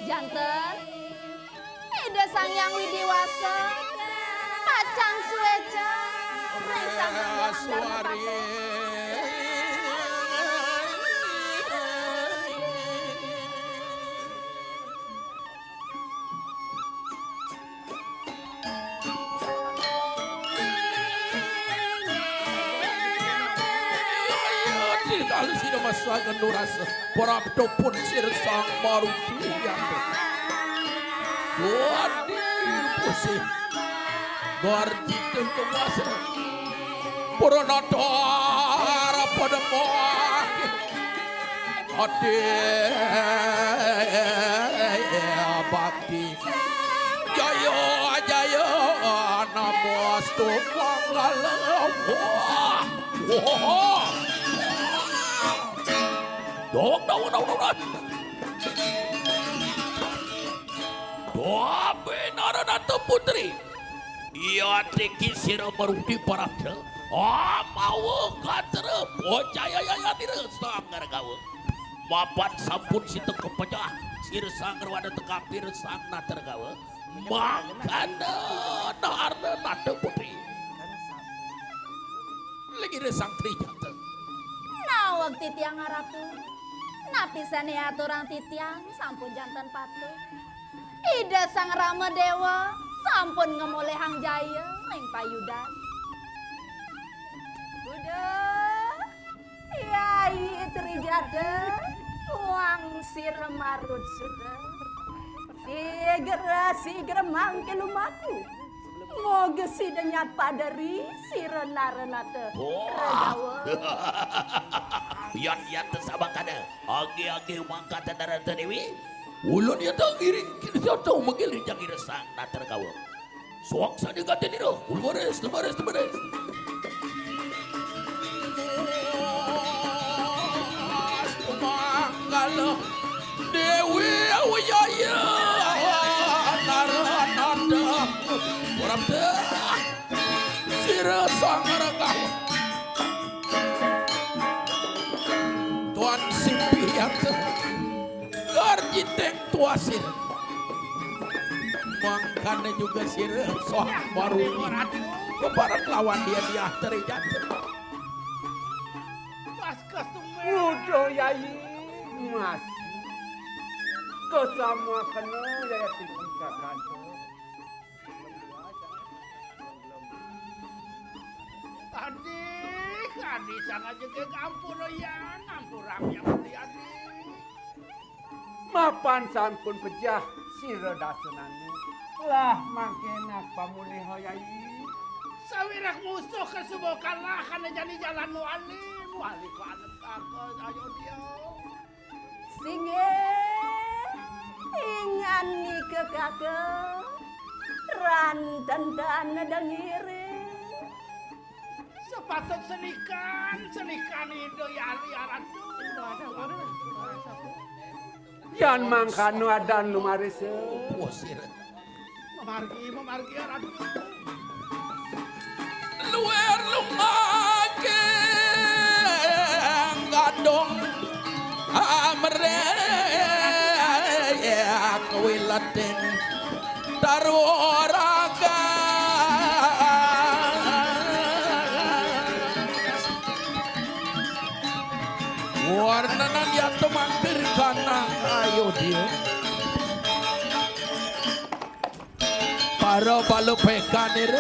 Janten, ida sang Yang Widiwasa. Pacang Sueca, reng sang Suari. Kali sini masa genduras Porabdo pun sirsang baru pilihan. Wadi pusing Gordi tentu masa Puranatar Pademah Ade Bakti Jaya Jaya Namastu Manggala Wah Dok Doa Benaranata Putri Ia teki sira marudi parabda mawa katra bocaya ya dira sanggar gawe mapat sampun situ kepecah sir sanggar wada tekapir sang nater gawe makana narna nata putri lagi re sang tri jata Nawag titiang ratu napisane aturang titiang sampun jantan patuh Ida sang Rama Dewa sampun ngemoleh hang jaya ring payudan Buddha Yai Trijada Wang sir marut sudah Sigera mangke lumaku Moga sidanyat padari sirenarenate Radawa Yan tesabakana agi-agi mangkata darata dewi ulun ya tak giring kini tahu mengilir jagi resang nater kawa suak sana kata ni roh ulmares Mangala Dewi Awiyaya Narananda Warabda Sira Sangaragam Tuan Simpiata Arsitek Tuasir Mangkana juga Sira Soh Warumi Kebarat lawan dia terijat Udah Yai Mas Kesamua kena Yai tinggikan Adik sangat jaga kampur ya ngampurang yang beli adik Mapan sampun pejah sira dasenane lah mangkenak pamulih Yai Sawirak musuh kesubukan lah karena jadi jalan wali ke anak takut ayo dia Singe ingan ni ke kakak rantan dengiri sepatut senikan itu ya ratu Yan mangkano adan lumaris memargi ya ratu luar lumake gadong amre wilatin taruaraga warnanan yang temangkir kanang ayo dia para balu pekanir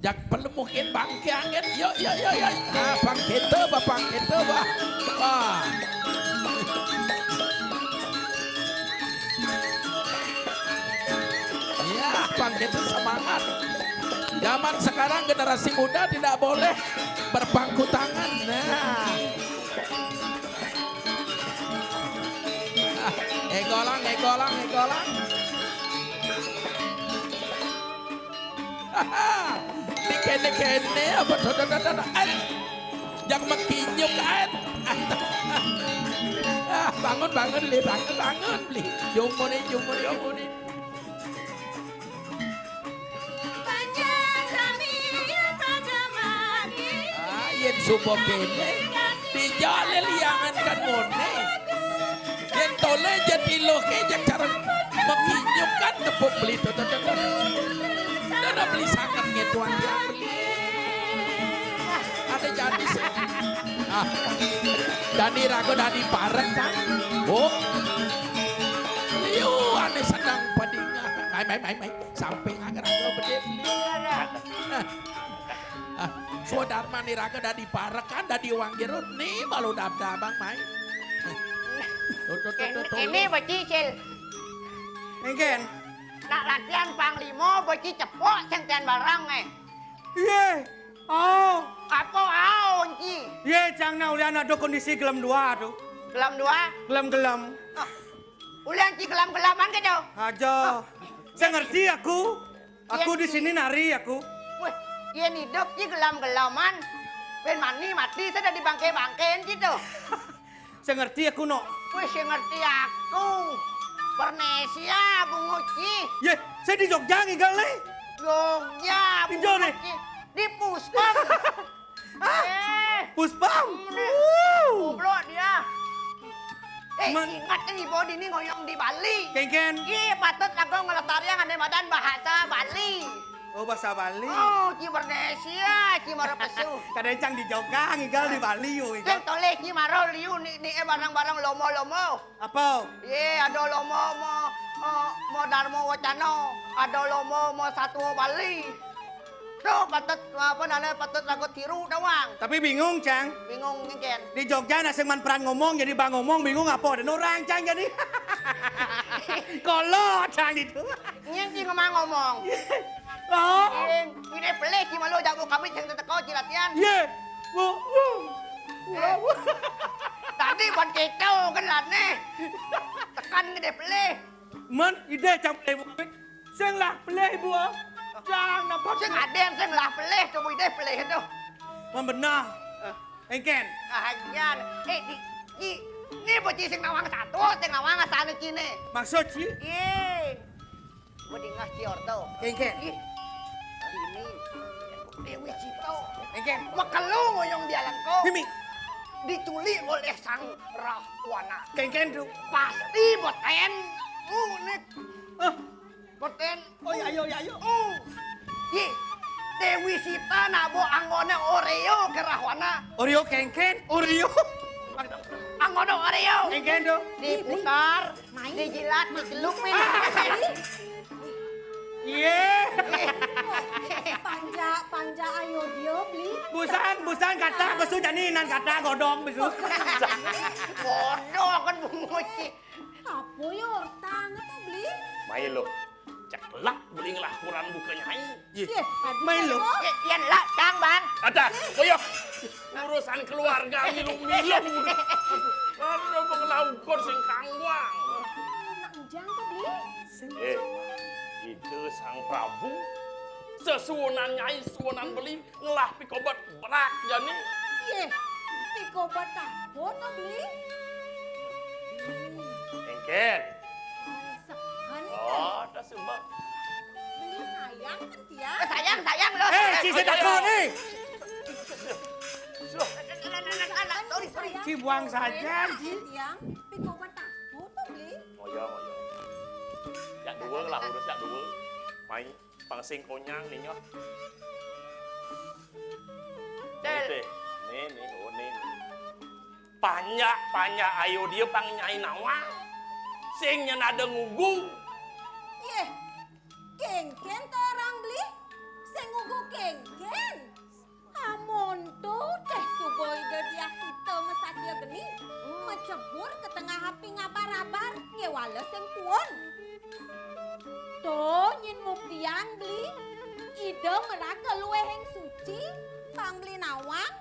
jak perlu mungkin bangke angin yo bangke teba wah ya bangke semangat zaman sekarang generasi muda tidak boleh berpangku tangan egolang Kene apa jangan makinyuk kan bangun li jumuni yen subo kene di jalan liangan kan mone yen tole jadi loke jak cara makinyuk kan tepuk beli dan beli sangat ngetuan dia ada jadi sih Dani rago Dani parek kan liu aneh sedang padinga mai sampai agar-agar berdiri Saudara mani raga Dani parek kan Dani wanggirut nih baru dab-dabang mai ini bacicil Mungkin nak latihan panglima beci cepok senten barang Ye. Oh. Apa au Ci? Ye cangna ulian ada kondisi gelam dua tuh. Gelam dua? Gelam-gelam. Ulian Ci gelam-gelaman ke do? Aja. Saya ngerti aku. Aku di sini nari aku. Wih, yen hidup Ci gelam-gelaman. Ben mani mati saya di bangke-bangkein gitu. Saya ngerti aku no. Wih, saya ngerti aku. Pernesia Bung Uci. Ye, saya di Jogja ngigal nih. Jogja Di Jogja nih. Di Puspam. Puspam. Goblok dia. Ingat nih body ini ngoyong di Bali. Ken. Iya, patut aku ngelestarian ngane madan bahasa Bali. Oh, bahasa Bali. Oh, Ci Bernesia, Ci Maro Kesu. Kadang di Jogja ngigal di Bali yo. Sing toleh Ci Maro liu ni barang-barang lomo-lomo. Apa? Iya, ada lomo mo Darmo Wacano, ada lomo mo satu Bali. Tuh, patut apa namanya patut aku tiru doang. Tapi bingung, Cang. Bingung ngken. Di Jogja naseng man peran ngomong jadi bang ngomong bingung apa dan orang Cang jadi. Kolot Cang itu. Nyeng ngomong. Oh. Ini pelih Ci malu jago kami sing teteko Ci latihan. Ye. Tadi buat kecau kan latne. Tekan gede pelih. Man, ide Cang pelih. Sing lah pelih Bu. Cang nampak sing adem sing lah pelih tuh ide pelih itu. Man benar. Engken. Ajan. Ini bocah sing nawang satu, sing nawang asane Cine. Maksud Ci? Iya. Bodi ngasih ordo. Engken. Ini Dewi Cito. Engken. Makalu ngoyong di alangko. Mimi. Diculik oleh sang Rahwana. Engken tuh. Pasti boten. Unik. Boten. Oh ya ayo. Ye. Dewi Sita nabo anggone Oreo ke Rahwana. Oreo Engken. Oreo. Anggone Oreo. Engken tuh. Diputar, dijilat, diceluk men. Ye. Panja ayo dia beli. Busan kata besu janinan kata godong besu. Godong kan bunguci. Apa ya hortang atau beli? Main lo. Cak kelak beli ngelakuran bukannya hai. Main lo. Yan lah, Kang Bang. Ada, boyok. Urusan keluarga milung-milung. Ada pengelaukur sing kangwang. Nak jang tuh beli. Itu sang Prabu sesuunan nyai suunan beli ngelah pikobat berak jani. Iya, pikobat apa tuh beli? Engken. Sekan Oh, dah sebab. beli sayang kan dia? Sayang lo. Si sedekah nih. Sorry. Si buang saja, Ci. Yang pikobat apa tuh beli? Oh ya. Yak dua lah, urus yak dua. Mai pangsing konyang nih nyoh. Nih. Banyak ayo dia pang nyai nawang. Sing nyenada ngugu. Iya, kengken tuh orang beli. Saya ngugu kengken. Amon tuh teh sugoi dia kita mesak dia geni. Mecebur ke tengah api ngabar-abar. Ngewales yang puan. Tuh nyin muktian beli. Ide meraka luwe yang suci. Pang beli nawang.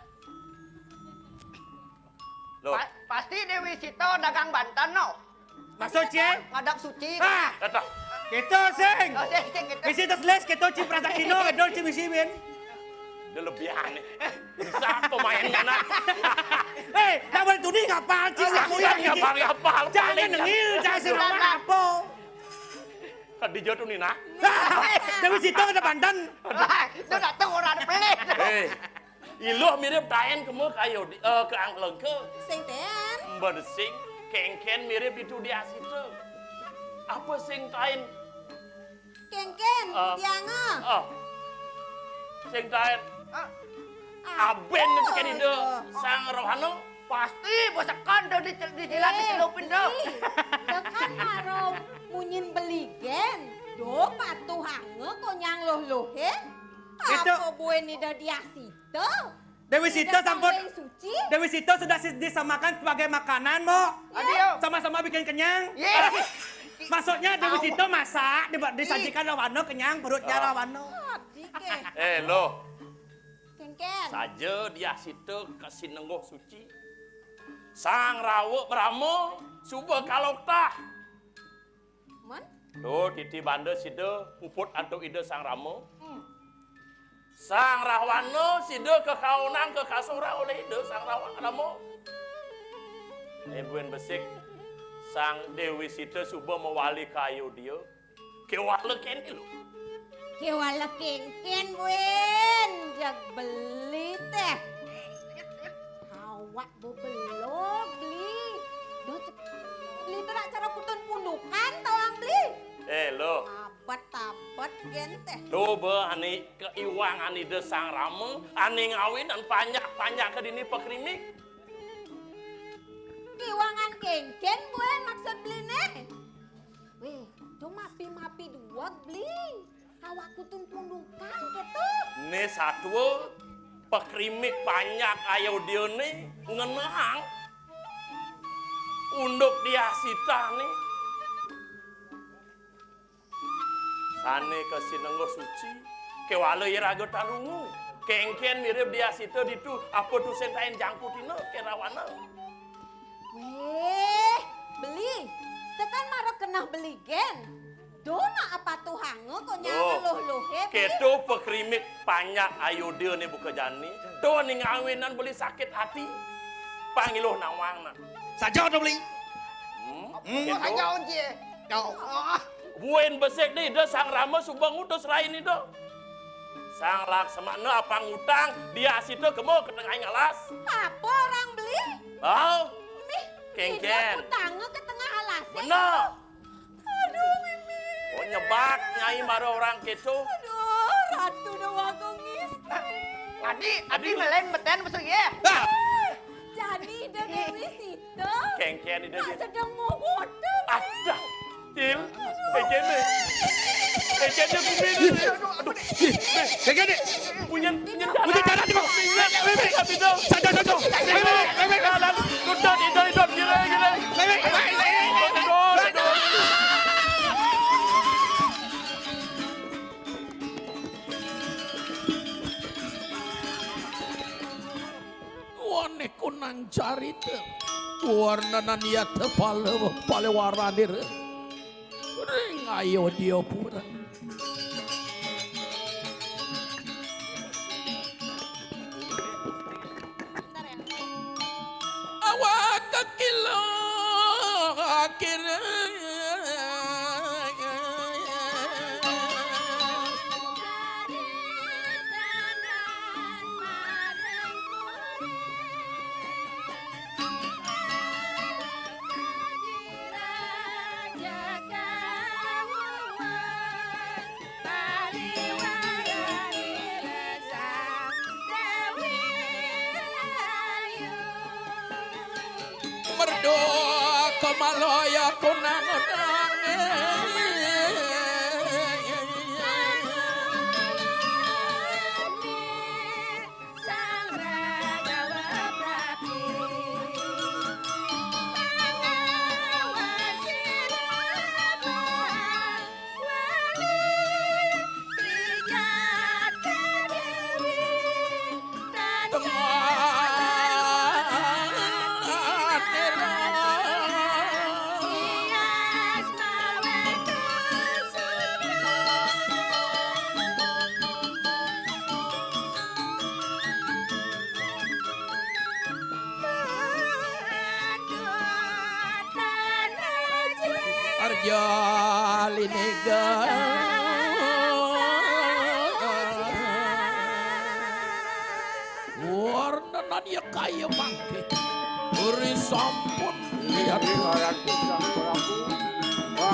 Loh, Pasti Dewi Sito dagang Banten no. Maksud Ci? Ngadak suci. datang. Kita sing. Oh, sing gitu. Misi terles kita Ci Prasakino gedor Ci misi ben. Dia lebihan nih. Bisa pemain mana? Tak boleh tuding ngapal Ci. Ngapal. Jangan nengil, jangan serama apa. Kan dijatuh nih nak. Dewi Sito ada Banten. Itu datang orang pelit. Iluh mirip daen ke kayu ke angklengke. Sing tean. Bersing, kengken mirip itu dia situ. Apa sing daen? Kengken, tianga. Sing daen. Aben itu kan itu sang rohano. Pasti bosakan do dijilat dicelupin do. Tekan maro munyin beli gen. Do patuh hange konyang loh he. Itu- Apa buen ida dia situ? Dewi Sito sampun. Suci. Dewi Sito sudah disamakan sebagai makanan, Mo. Adio. Sama-sama bikin kenyang. Ye. Maksudnya Dewi Sita masak, disajikan Rawano kenyang perutnya Rawano. Lo. Kengken. Saja dia situ kasih nenggoh suci. Sang Rawa Brahmo suba kaloktah. Mon? Tuh titi banda situ puput atau ide Sang Ramo. Sang Rahwana situ kekaunan kekasura oleh ide Sang Ramo. Ibuin besik Sang Dewi Sita suba mewali kayu dia. Kewala kene lo. Kewala kengken buen. Jak beli teh. Awak belum beli. Beli itu nak cara kutun pundukan tawang beli. Lo. Abad gente. Coba ani keiwang ani de Sang Rama, ani ngawin dan panjak ke dini pekrimik. Kiwangan kengken buen maksud beli nih. Weh, do mapi dua beli. Awak kutun pundukan gitu. Nih satu pekrimik panjak ayo dia nih ngenehang. Unduk dia sita nih. Sane kesinenggo suci, kewala ya raga tarungu. Kengken mirip dia situ ditu, apa tuh sentain jangkutino kerawana. Weh, beli. Tekan marah kena beli gen. Dona apa tuh hange kok nyala loh Keto pekrimik panjak ayo dia nih buka jani. Tuh nih ngawinan beli sakit hati. Pangiluh nawangna. Saja udah beli. Saja onje. Buen besek nih, dah Sang Rama subang utus rain itu. Sang Laksamana apa ngutang, dia situ kemo ke tengah ngalas. Apa orang beli? Oh, Nih, kengken. Utangnya ke tengah alas. Benar. Aduh, Mimi. Oh nyebak nyai marah orang gitu. Aduh, ratu doang ngis. Adi melain beten besok ya. Jadi ide Dewi Sita. Kengken ide dia. Sedang mau bodoh. Ada. Til, kengken deh. Kengken deh bumi deh. Aduh, kengken deh. Punya darah di bawah. Tapi dong. Saja. Idol, gila. Wane kunang carita. Warna nania pale waranir. Ring ayo dia pura. Awak kekilo akhirnya. Berdoa kemaloya kunang-kunang. Arjalinega warna nadia kaya bangkit beri sampun lihat Ratu Sang Prabu.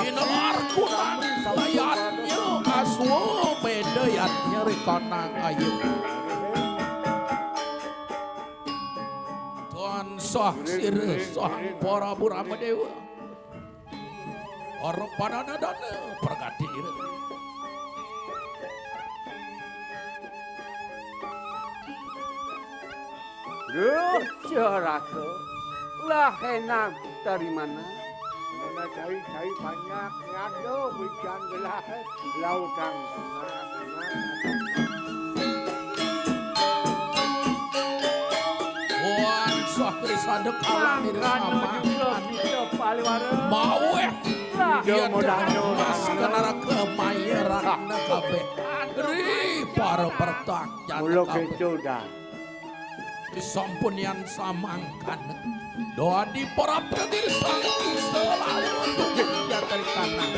Inar kunang layatnya aswa bedayatnya rekonang ayu Tuan sah sirih sah para burama dewa orang panana dana pergati diri. Duh, Raka. Lah enak dari mana? cai banyak ngado hujan gelas lautan Wan sakri sadek kalah ni sama. Mau dia mas kenara kemayeran kabe. Ri para pertak mulo keco dah. Disampunian samangkan. Doa di porapnya diri sangku selalu untuk dia dari kanan.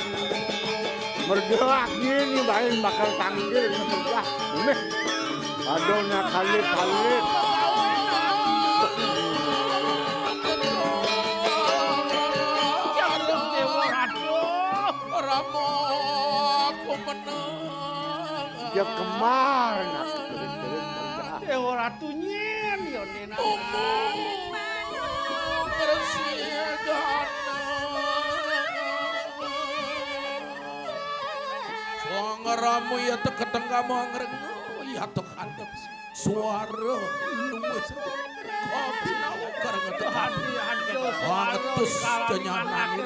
Berdoa gini baik bakal tanggil sebelah. Adonya kalit-kalit. Ramo aku menang. Ya kemana? Dewa Ratu nyen yo nena. Ngeramu ya tuh keteng kamu ngerengu ya tuh handap suara luwes kopi nawa karena tuh hantus kenyaman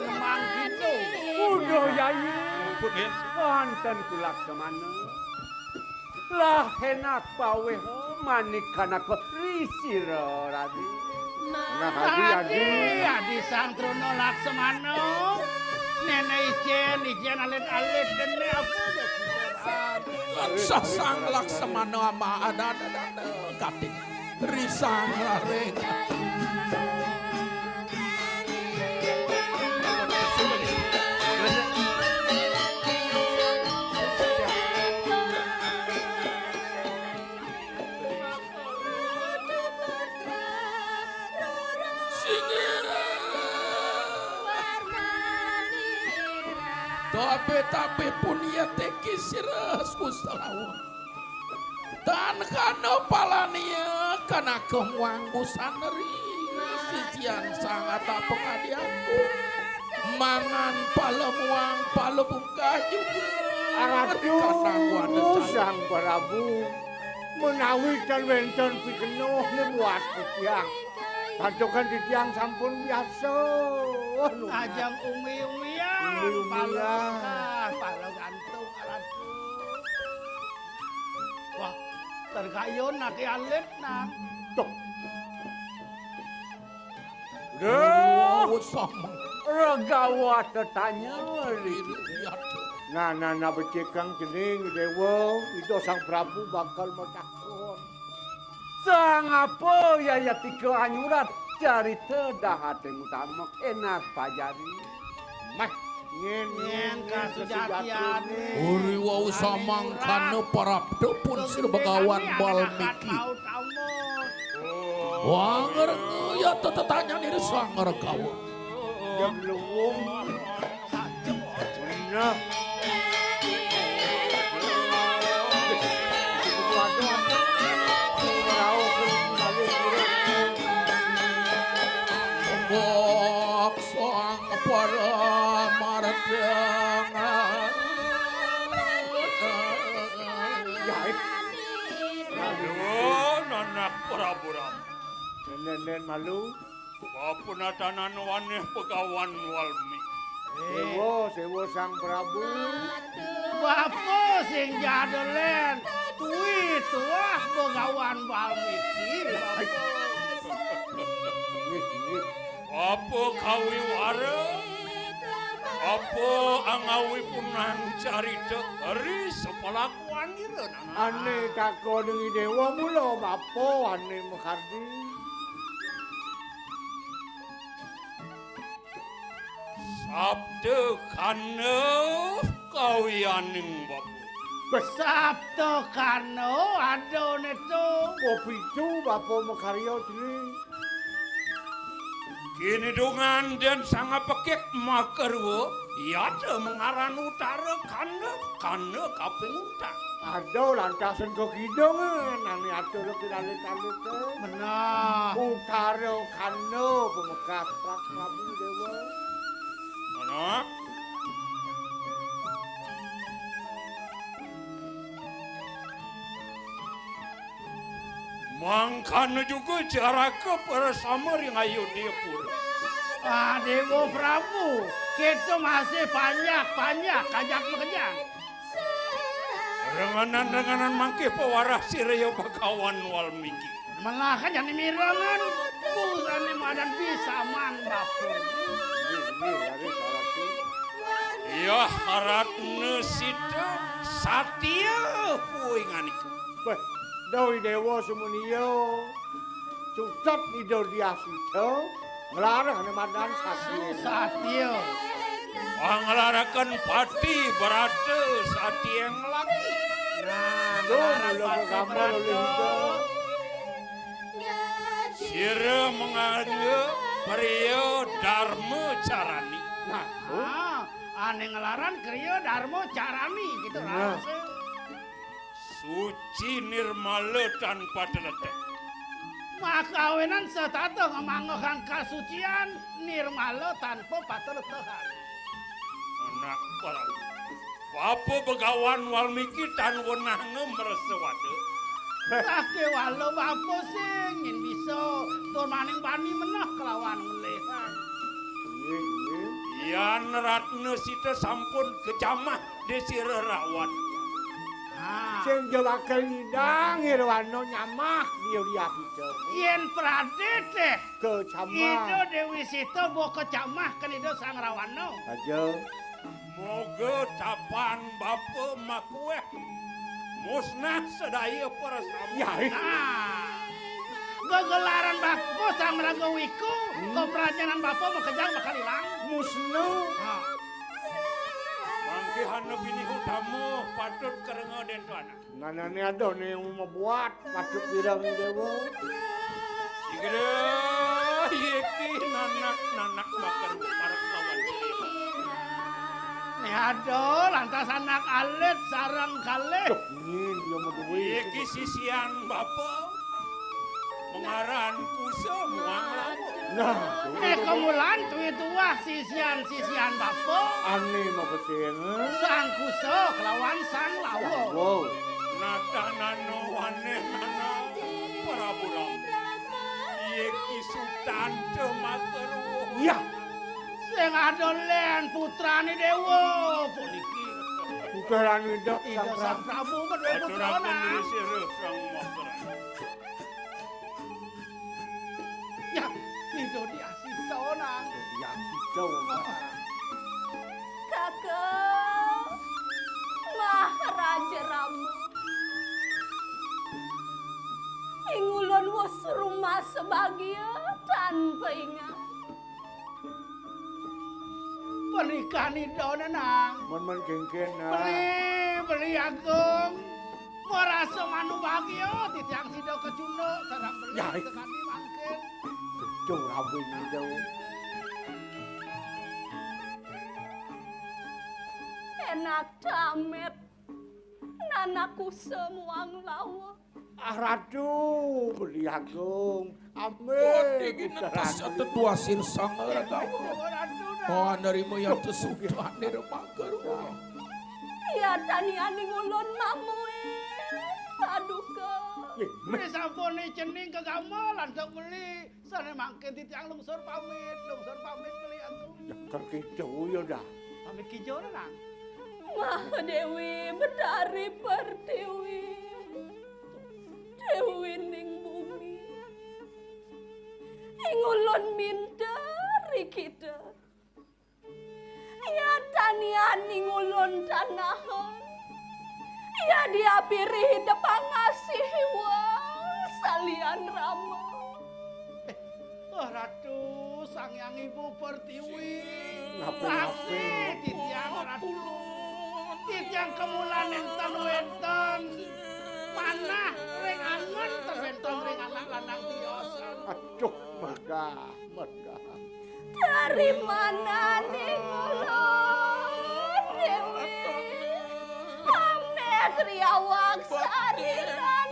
Udah yai konten kulak kemana lah enak pawe manik kana ko risiro radi nah adi Sangtrono Laksamana nenek ijen alit-alit dene apa sasang Laksamana ama ada kating risang lare tapi pun ia teki siras kusalawa dan kana palania kana kemuang busaneri sisian sangat pengadianku mangan palemuang palebungka juga Aduh sang Prabu menawi kan wenten pikenoh ni buat tiang Pacokan di tiang sampun biasa. Ajang umi-umian. Umi-umian. Palo gantung alatu. Wah, terkayun naki alit na. Tuh. Regawat tetanya. Nah, becekang jening dewa, itu sang Prabu bakal metakon. Sang apa ya tiga anyurat cari tedah hati mutama enak pajari. Mah, nyen kasujatian. Uri wau samangkana parabda pun sir begawan Balmiki. Wah ngereng ya tetetanya niri sang ngeregawa. Yang lewung. Benar. Bok sang para mardangan. Nanak Prabu Ram. Nenen malu. Papunatanan waneh pegawan Walmi. Sewo sang Prabu. Bapo sing jadolen. Kuwi tuah pegawan Walmiki. Apa kawi wara? Apa angawi punan carita eri sepalakuan ira nana? Ane kako dengi dewa mula bapo ane mekardi. Sabda kana kawianing bapo. Sabda kano ado neto. Kopi tu bapo mekaryo jeling. Kini dungan dan sanga pekek makarwo, yada mengaran utara kana kaping utang. Ada lantasan ke kidongan, ane atur kiralit-alit. Benar. Utara kana pemekas Prabu Dewa. Mana? Mangkana juga jarak ke para samar yang ayo dia pur. Dewa Prabu, kita masih banyak kajak mekejang. Renganan-renganan mangke pewarah Siraya Bagawan Walmiki. Malah kan yang mirangan, bukan madan bisa man bapun. Ya haratna sida satya puingan iku. Weh, dawi dewa semuniyo. Cucot ido dia sida. Ngelarang ane madan Satya. Panglarakan pati berada satya yang lagi. Tuh, belum gambar oleh itu. Sira mengada pria Dharma Carani. Ane ngelaran kriya Dharma Carani gitu lah. Suci nirmala tanpa terletak. Makawinan setata ngemangokan kasucian nirmala tanpa patertehan. Anak orang. Apa Begawan Walmiki tan wenah ngemeresewade. Kake walau apa sih ingin bisa tur maning bani menah kelawan melehan. Yan Ratna Sita sampun kecamah desira rawan. Sing jawakal idang irwano nyamah dia hijau. Yen pradet teh kecamah. Ido Dewi Sita bawa kecamah kan Ido Sang Rawano. Aja. Moga tapan bapa makueh musnah sedaya para sama. Ya. Gegelaran bako Sang Ragawiku keprajanan bapa makejang bakal hilang. Musnah. Mangkihana bini utama patut kerenga den tuana. Nanane ada nih yang mau buat patut birang dewa. Igede yeki nanak bakar para kawan. Nih ada lantas anak alit sarang kalih. Ini dia mau duit. Yeki sisian bapa mengaran kusa muang lawo. Nah, kemulan tua sisian bapa. Aneh mau kesini. Sang kusa kelawan sang lawo. Wow. Nata nano wane nana Prabu Ram. Yeki Sultan Cemakeru. Iya. Sing adolen putrane dewa puniki. Putrane dak Sang Prabu medhe putrana. Ya, itu dia Sitona. Dia Sitona. Kakak Maharaja Rama. Ingulon was rumah sebagia tanpa ingat. Pernikahan itu nang. Men gengken. Beli agung. Merasa manu bahagia titiang sido kecuno sarang beli tekani mangkin. Kecung rabin itu. Enak tamet. Nanaku semuang lawa. Ratu beli agung. Amin. Dingin atas satu dua sirsang ragawa. Oh nerima yang tesudah nirmaker. Ya tani ani ngulon mamoe. Aduh ke. Wis sampun cening kegamelan tok beli. Sane mangke titiang lungsur pamit beli aku. Ya kerkijo ya dah. Pamit kijo nang. Mahadewi Betari Pertiwi. Dewi ning bumi. Ingulon mindari kita. Ya taniani ngulon tanahan. Ya diapiri hidup pangasih salian Rama. Ratu sang yang ibu Pertiwi. Ngapain? Titiang Ratu. Titiang kemulan enten. Mana ring angen terbentong ring anak lanang tiosan. Aduh, megah. Dari mana nih ngulon Dewi? Amet riawak sarikan.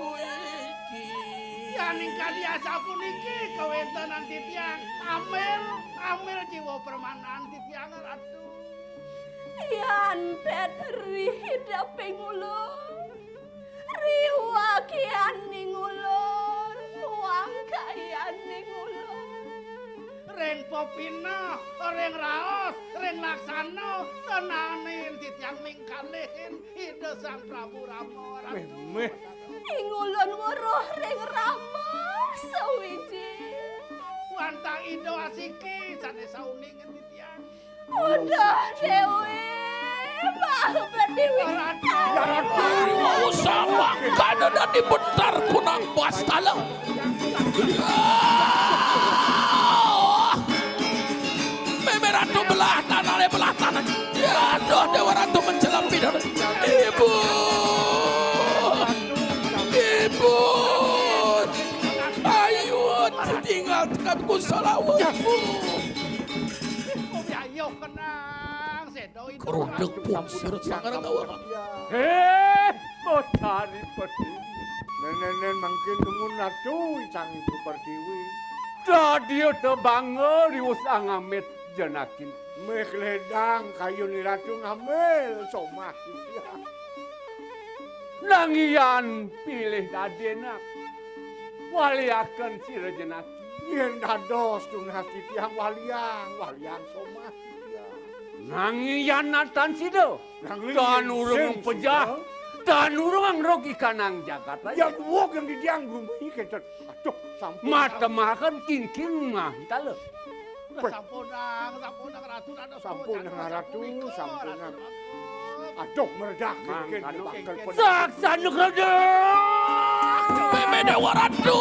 Yaning kadiasa puniki kawentanan titiang. Amel jiwa permanan titiang Ratu. Yan pet rihidap ngulon. Riwakian ning ulun, wangkayan ning ulun. Reng Popina, Reng Raos, Reng Laksana, tenanin titiang mingkalihin ide Sang Prabu Rama. Meh. Ingulun weruh Reng Rama sawiji. Wantang Indo asiki sane sauningin titiang. Udah Dewi, maafkan Dewi. Sama kada dan dibentar kunang bastala. Meme Ratu belah tanah. Aduh, Dewa Ratu mencelam bidar. Ibu. Ayo, tinggalkanku salawatmu. Ayo kenang, sedoi. Keruduk pungsir sangat gawa. Bocari pertiwi. Nenen mangkin tumun ratu Sang Ibu Pertiwi. Radio tebangga riwus angamet jenakin. Meh ledang kayu ni ratu ngamel somah titiang. Nangian pilih dadenak. Waliakan si rejenaki. Yen dados tunah titiang waliang somah titiang. Nangian natan sido. Nangian Dan urung sen pejah. sido. Dan urung rogi kanang jagat Ya aja. buok yang didiang gumi ketet. Aduh sampun. Mata makan king mah tale. Sampunang ratu dan Sampunang ratu, sampunang. Aduh meredak ken bakal Saksana kada. Meme Dewa Ratu.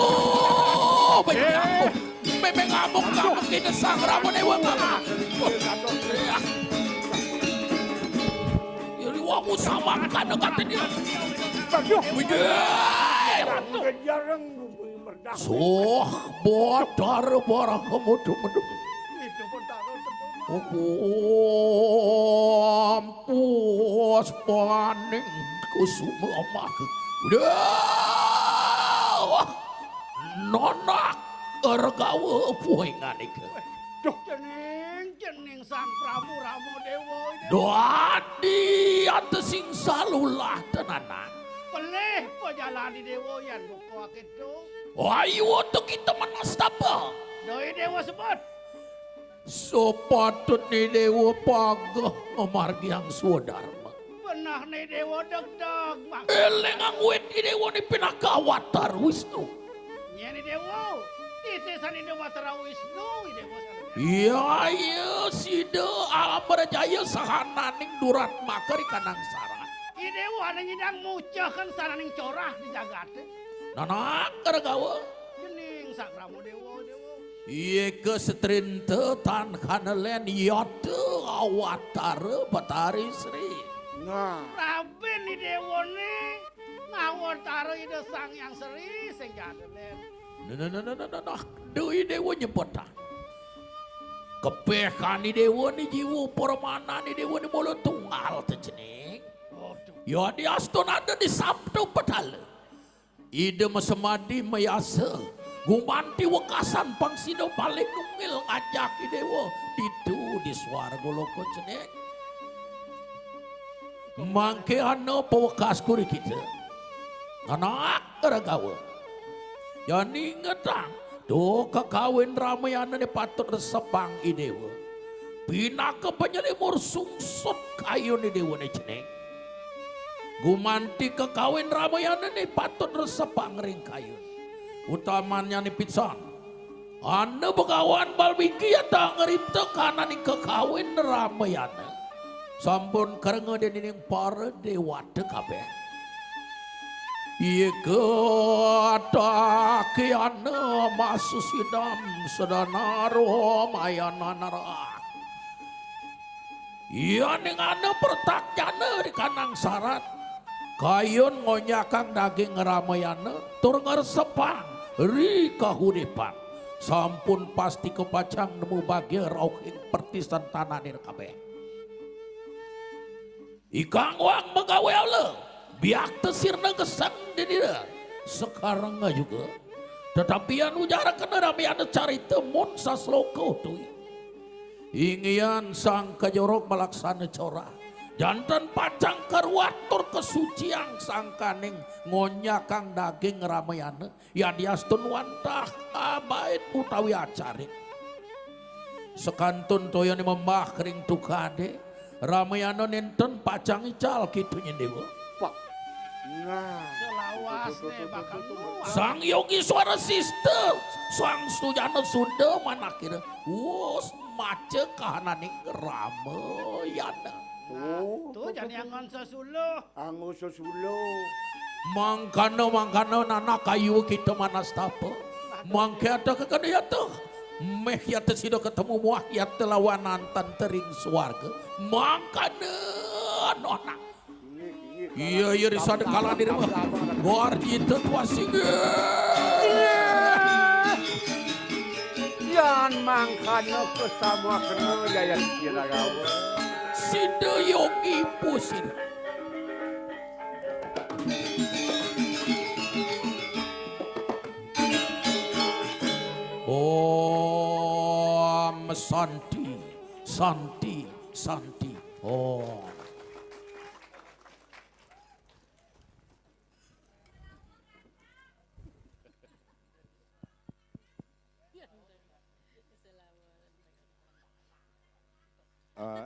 Meme ngamuk ini Sang Rama Dewa ngamuk. Ini wamu sama kada kata dia. jarang gumi meredak. Soh bodar barang kemudu-mudu. Itu pun taruh tertutup. Ampus paning kusuma amak. Udah. Nonak ergawa poingan iku. Jening Sang Prabu Rama Dewa. Doadi atas sing salulah tenanan. Pelih pejalani Dewa yang buka itu. Ayo tuh kita menastapa. Doi Dewa sebut. Sepatut ni Dewa pagah memargiang swadharma. Benah ni Dewa deg-deg. Eleng angwet ni Dewa ni pinakawatar Wisnu. Nyani Dewa. Titisan ini Watara Wisnu. Dewa Iya sida Amarajaya sahananing durat makari kanang sarah. Dewa ada nyidang mucahkan saraning corah di jagat. Nanak kergawa. Jening Sang Rama Dewa. Iya kesetrinte tan kanelen yate awatara Batari Sri. Nah. Raben ni Dewa ni ngawatara ide Sang Yang Sri sing jadelen. Nah, doi Dewa nyebutan. Kepekan ni Dewa ni jiwa permana ni Dewa ni mula tunggal terjening. Ya di aston ada di Sabtu Petala. Ide mesemadi mayasa. Gumanti wekasan pangsido paling nungil ngajak ni Dewa. Itu di swarga loko jening. Mangke ano pewekas kuri kita. Anak keragawa. Yang ingetang. Do kakawin Ramayana ni patut resepang i Dewa. Pinaka penyelimur sungsut kayu ni Dewa ni jening. Gumanti kakawin Ramayana ni patut resepang ring kayu. Utamanya ni pisan. Anda begawan Balmiki ya tak ngeripta karena ni kakawin Ramayana. Sampun karena dia ni para dewa dekabeh. Iya katakiana masusidam sedanaro mayana narak. Iya ningana pertakyana di kanang sarat. Kayun ngonyakang daging Ramayana tur ngersepang ri kahuripan. Sampun pasti kepacang nemu bagia rauhing pertisan tanah ni kabeh. Ikang wang megawe Allah. Biak tesirna kesang di dira. Sekarang nggak juga. Tetapi yang ujara kena Ramayana cari temun sasloko tuh. Ingian sang kajorok melaksana corah. Jantan pacang karwatur kesuciang sang kaning ngonyakang daging Ramayana. Ya diastun wantah abait utawi acari. sekantun toyone membah kering tukade ramayana nenten pacang ical kitu nya dewa. Pak. Nah, Selawasnya bakal nuang. Sang Yogi Suara Sista, Sang Sujana Sunda mana kira, wos mace kahananing Ramayana. oh, Tuh jadi yang ngon sesuluh. anggo sesulo. Mangkana nana kayu kita manastapa, mangke ada kekadaya tuh. Meh ya teh sida ketemu muah ya teh lawanan tering swarga. Mangkana nona. Iya iya risade kalah diri mah. Gor itu tua singa. Yan mangkano kesama kena jayan kira gawe. Sida Yogi Pusir. Om Santi, Santi, Santi. Oh.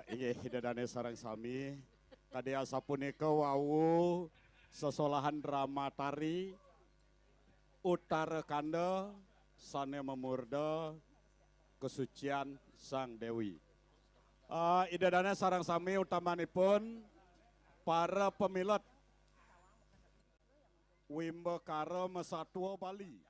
Inggih hidadane sareng sami kadea sapunika wau sesolahan drama tari Utara Kanda sane memurda kesucian Sang Dewi. Idadane sareng sami utamanipun para pemilet Wimbekara Mesatwa Bali.